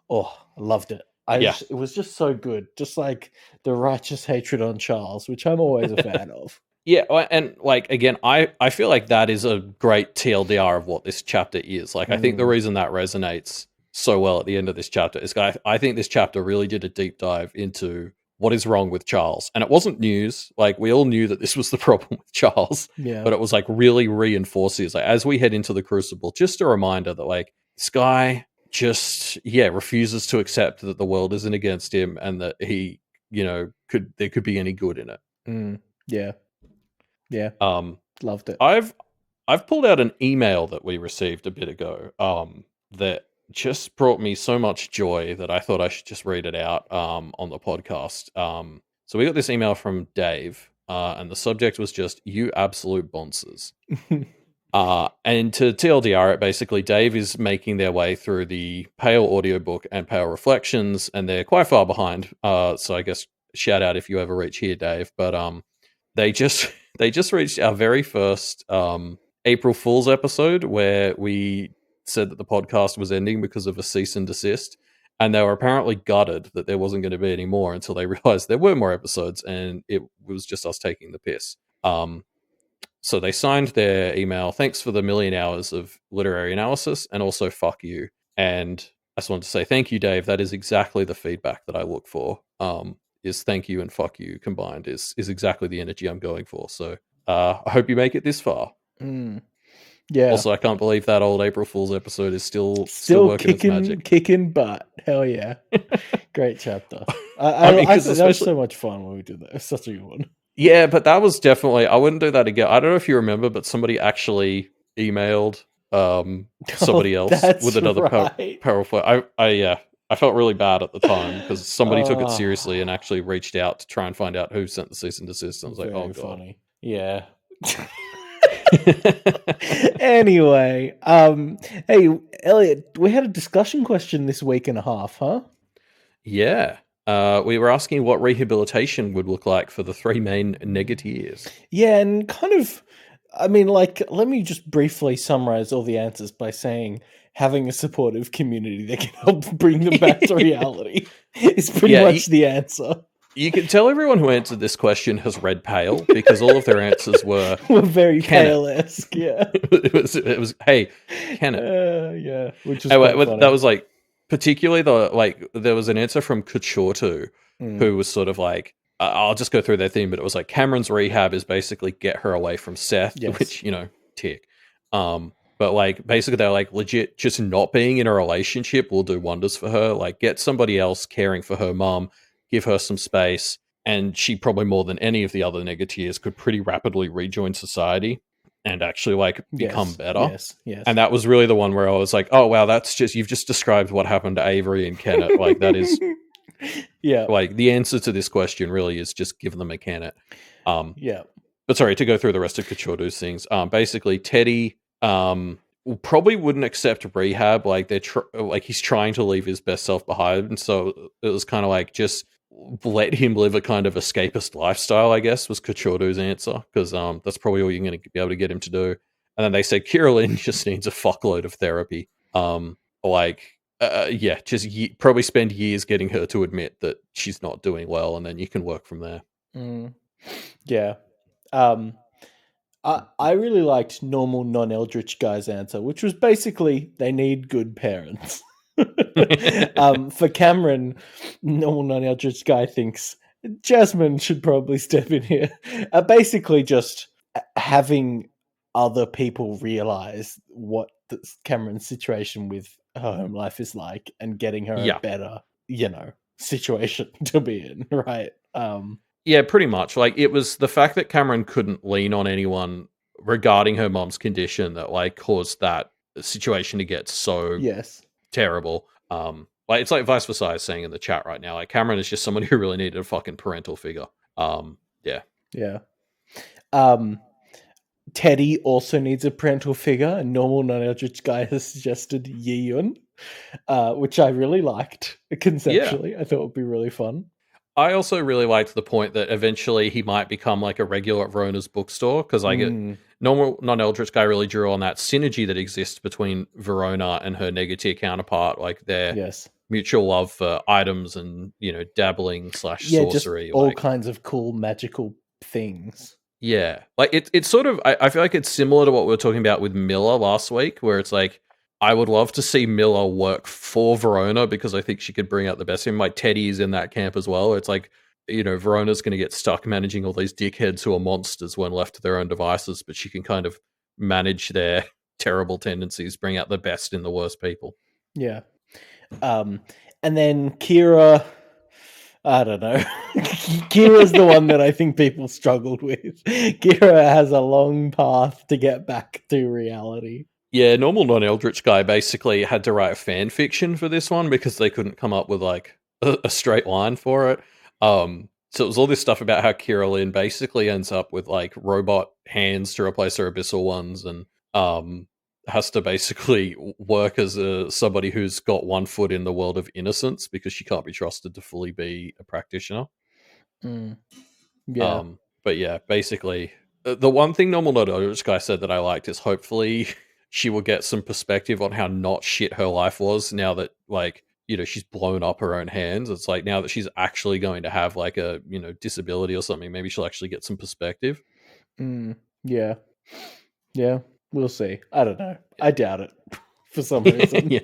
Oh, I loved it. It was just so good. Just like the righteous hatred on Charles, which I'm always a fan of. Yeah, and like again, I feel like that is a great TLDR of what this chapter is. Like, I think the reason that resonates so well at the end of this chapter is I think this chapter really did a deep dive into what is wrong with Charles, and it wasn't news. Like, we all knew that this was the problem with Charles, but it was like really reinforces. Like, as we head into the Crucible, just a reminder that like this guy just refuses to accept that the world isn't against him and that he there could be any good in it. Yeah. Loved it. I've pulled out an email that we received a bit ago that just brought me so much joy that I thought I should just read it out on the podcast. So we got this email from Dave, and the subject was just "You absolute bonces." And to TLDR it, basically Dave is making their way through the Pale audiobook and Pale Reflections, and they're quite far behind. So I guess shout out if you ever reach here, Dave. But they just reached our very first April Fool's episode where we said that the podcast was ending because of a cease and desist, and they were apparently gutted that there wasn't going to be any more until they realized there were more episodes and it was just us taking the piss. So they signed their email, "Thanks for the million hours of literary analysis, and also fuck you." And I just wanted to say thank you, Dave. That is exactly the feedback that I look for. Is thank you and fuck you combined is exactly the energy I'm going for. So I hope you make it this far. Yeah. Also, I can't believe that old April Fool's episode is still working its magic. Kicking butt. Hell yeah. Great chapter. I thought that was so much fun when we did that. It was such a good one. Yeah, but that was definitely, I wouldn't do that again. I don't know if you remember, but somebody actually emailed somebody else with another powerful. I felt really bad at the time because somebody took it seriously and actually reached out to try and find out who sent the cease and desist. And I was like, oh god, funny. Yeah. Anyway, hey Elliot, we had a discussion question this week and a half, huh? Yeah. We were asking what rehabilitation would look like for the three main negatives. Yeah, and kind of, I mean, like, let me just briefly summarize all the answers by saying having a supportive community that can help bring them back to reality is pretty much the answer. You can tell everyone who answered this question has read Pale because all of their answers were very Pale-esque. Yeah, it was. Hey, Kenneth. Yeah, which is that was like particularly there was an answer from Kachortu who was sort of like, I'll just go through their theme, but it was like Cameron's rehab is basically get her away from Seth, which tick. But like basically they're like legit just not being in a relationship will do wonders for her. Like get somebody else caring for her mom. Give her some space, and she probably more than any of the other negatives could pretty rapidly rejoin society and actually like become better. Yes. And that was really the one where I was like, oh wow, you've just described what happened to Avery and Kenneth. Like that is like the answer to this question really is just give them a Kenneth. But sorry, to go through the rest of Kachordu's things. Basically Teddy probably wouldn't accept rehab. Like he's trying to leave his best self behind, and so it was kind of like just let him live a kind of escapist lifestyle, I guess, was Kachordu's answer, because that's probably all you're going to be able to get him to do. And then they say Kirillin just needs a fuckload of therapy. Probably spend years getting her to admit that she's not doing well, and then you can work from there. Yeah. I really liked normal non-Eldritch guy's answer, which was basically they need good parents. For Cameron, normal non-Eldritch guy thinks Jasmine should probably step in here. Basically just having other people realize what Cameron's situation with her home life is like and getting her a better, situation to be in, right? Yeah, pretty much. Like, it was the fact that Cameron couldn't lean on anyone regarding her mom's condition that like caused that situation to get so terrible. Like it's like Vice Versa is saying in the chat right now. Like Cameron is just someone who really needed a fucking parental figure. Teddy also needs a parental figure. A normal non-Eldritch guy has suggested Yiyun, which I really liked conceptually. I thought would be really fun. I also really liked the point that eventually he might become like a regular at Verona's bookstore, because I get normal non-Eldritch guy really drew on that synergy that exists between Verona and her Negative counterpart, like their mutual love for items and dabbling / just sorcery, all kinds of cool magical things. Yeah, like it's sort of I feel like it's similar to what we were talking about with Miller last week, where it's like I would love to see Miller work for Verona because I think she could bring out the best in him. Like Teddy's in that camp as well. It's like, Verona's going to get stuck managing all these dickheads who are monsters when left to their own devices, but she can kind of manage their terrible tendencies, bring out the best in the worst people. Yeah. And then Kira, I don't know. Kira's the one that I think people struggled with. Kira has a long path to get back to reality. Yeah, normal non-Eldritch guy basically had to write a fan fiction for this one because they couldn't come up with like a straight line for it. So it was all this stuff about how Kira Lynn basically ends up with like robot hands to replace her abyssal ones, and has to basically work as somebody who's got one foot in the world of innocence because she can't be trusted to fully be a practitioner. Yeah. But yeah, basically, the one thing normal non-Eldritch guy said that I liked is hopefully she will get some perspective on how not shit her life was now that, like, she's blown up her own hands. It's like now that she's actually going to have like a, disability or something, maybe she'll actually get some perspective. Yeah. Yeah. We'll see. I don't know. I doubt it for some reason. Yeah.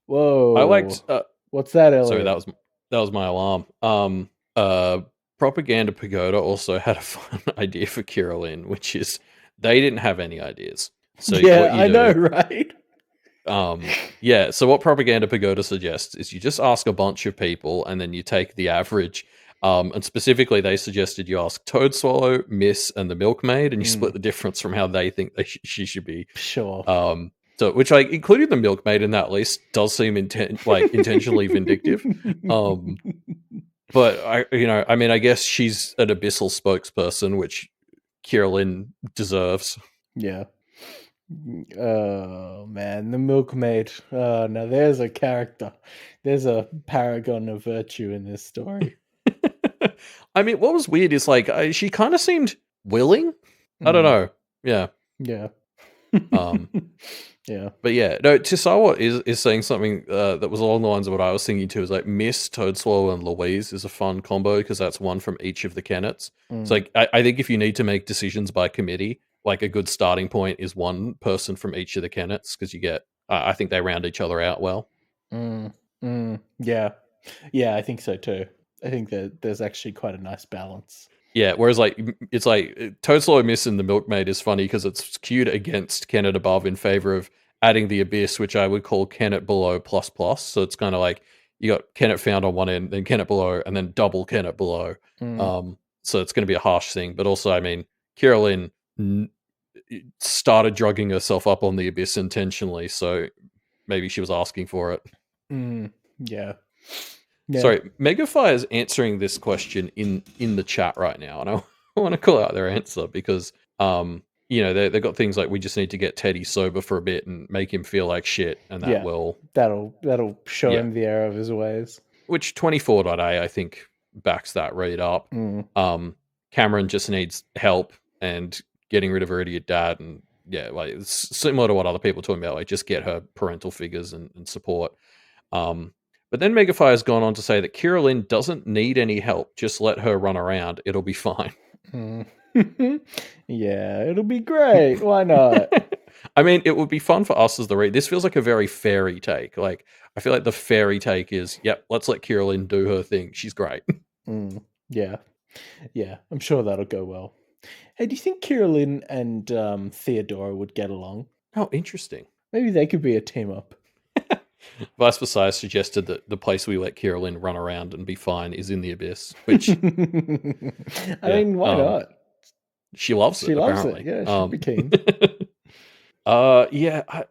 Whoa. I liked what's that, Elliot? Sorry, that was my alarm. Propaganda Pagoda also had a fun idea for Kira Lynn, which is they didn't have any ideas. So yeah, I know, right? Yeah, so what Propaganda Pagoda suggests is you just ask a bunch of people and then you take the average. And specifically, they suggested you ask Toad Swallow, Miss, and the Milkmaid, and you split the difference from how they think she should be. Sure. So, which, like, including the Milkmaid in that list does seem intentionally vindictive. But I guess she's an abyssal spokesperson, which Kira Lynn deserves. Yeah. Oh man, the Milkmaid. Now there's a character. There's a paragon of virtue in this story. I mean, what was weird is like she kind of seemed willing. I don't know. Yeah. Yeah. Yeah. But yeah, no, Tisawa is saying something that was along the lines of what I was thinking too. Is like Miss, Toadswallow, and Louise is a fun combo because that's one from each of the Kennets. So like, I think if you need to make decisions by committee, like a good starting point is one person from each of the Kennets because you get, I think they round each other out well. Yeah. Yeah, I think so too. I think that there's actually quite a nice balance. Yeah, whereas like it's like Toadswallow, Miss, and the Milkmaid is funny because it's skewed against Kennet above in favor of adding the Abyss, which I would call Kennet below plus plus. So it's kind of like you got Kennet found on one end, then Kennet below, and then double Kennet below. So it's going to be a harsh thing. But also, I mean, Kira Lynn started drugging herself up on the Abyss intentionally, so maybe she was asking for it. Yeah. Sorry, Megafire is answering this question in the chat right now, and I want to call out their answer because they've got things like we just need to get Teddy sober for a bit and make him feel like shit, and that'll show him the error of his ways. Which 24.a I think backs that read up. Cameron just needs help and getting rid of her idiot dad, and like it's similar to what other people are talking about, like just get her parental figures and support. But then Megafire's gone on to say that Kira Lynn doesn't need any help. Just let her run around. It'll be fine. Yeah, it'll be great. Why not? I mean, it would be fun for us as the read. This feels like a very fairy take. Like, I feel like the fairy take is, yep, let's let Kira Lynn do her thing. She's great. Yeah. Yeah, I'm sure that'll go well. Hey, do you think Kira Lynn and Theodora would get along? Oh, interesting. Maybe they could be a team up. Vice Versailles suggested that the place we let Kira Lynn run around and be fine is in the Abyss, which... I mean, why not? She loves it, apparently. Yeah, she'd be keen. Yeah, I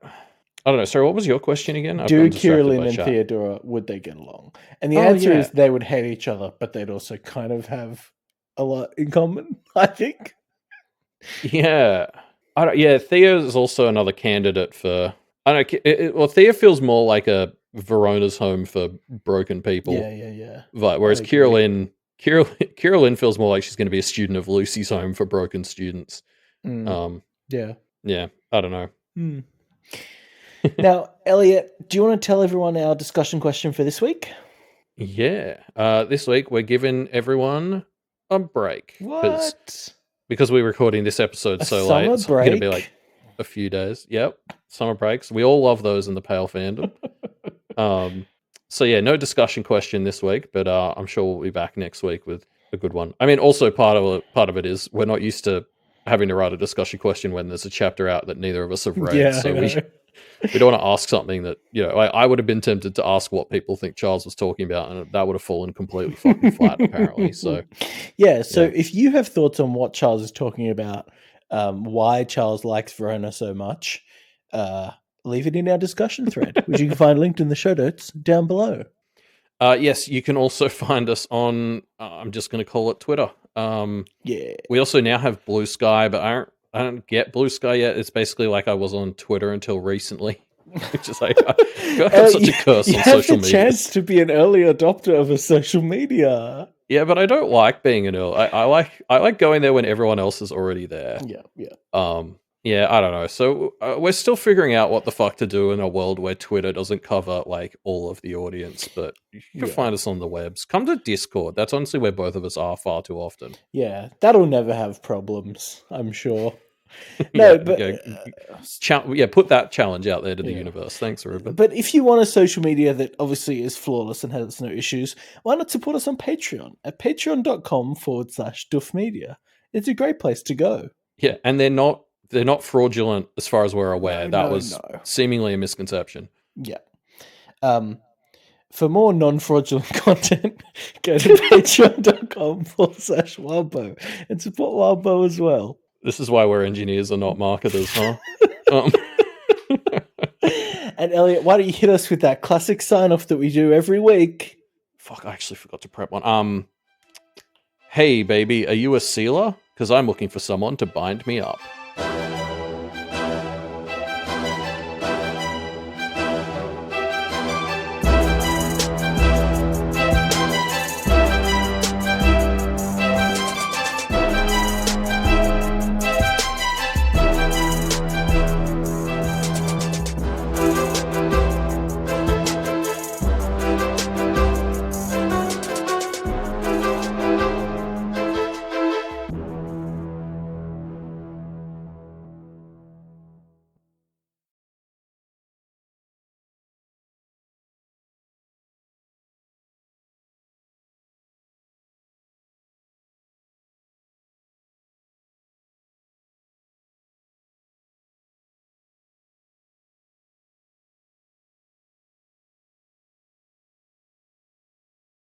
don't know. Sorry, what was your question again? Do Kira Lynn and Theodora, would they get along? And the answer is they would hate each other, but they'd also kind of have a lot in common, I think. Yeah. Theo is also another candidate for... I don't know. Thea feels more like a Verona's home for broken people. Yeah. Whereas Kira Lynn feels more like she's going to be a student of Lucy's home for broken students. Yeah, I don't know. Now, Elliot, do you want to tell everyone our discussion question for this week? Yeah. This week we're giving everyone a break. What? Because we're recording this episode so late, it's going to be like a few days. Yep. Summer breaks. We all love those in the Pale fandom. So yeah, no discussion question this week, but I'm sure we'll be back next week with a good one. I mean, also part of it is we're not used to having to write a discussion question when there's a chapter out that neither of us have read. Yeah, so we don't want to ask something that, I would have been tempted to ask what people think Charles was talking about, and that would have fallen completely fucking flat, apparently. So if you have thoughts on what Charles is talking about, why Charles likes Verona so much, leave it in our discussion thread, which you can find linked in the show notes down below. Yes, you can also find us on, I'm just going to call it Twitter. We also now have Blue Sky, but I don't get Blue Sky yet. It's basically like I was on Twitter until recently, which is like I have such a curse on social media. You have the chance to be an early adopter of a social media. Yeah, but I don't like being an early. I like going there when everyone else is already there. Yeah, I don't know. So we're still figuring out what the fuck to do in a world where Twitter doesn't cover like all of the audience, but you can find us on the webs. Come to Discord. That's honestly where both of us are far too often. Yeah, that'll never have problems, I'm sure. No, but put that challenge out there to the universe. Thanks, Ruben. But if you want a social media that obviously is flawless and has no issues, why not support us on Patreon at patreon.com/duffmedia. It's a great place to go. Yeah, and they're not fraudulent as far as we're aware. That was seemingly a misconception. Yeah. For more non-fraudulent content, go to patreon.com/Wildbow and support Wildbow as well. This is why we're engineers and not marketers, huh? And Elliot, why don't you hit us with that classic sign-off that we do every week? Fuck, I actually forgot to prep one. Hey, baby, are you a sealer? Because I'm looking for someone to bind me up.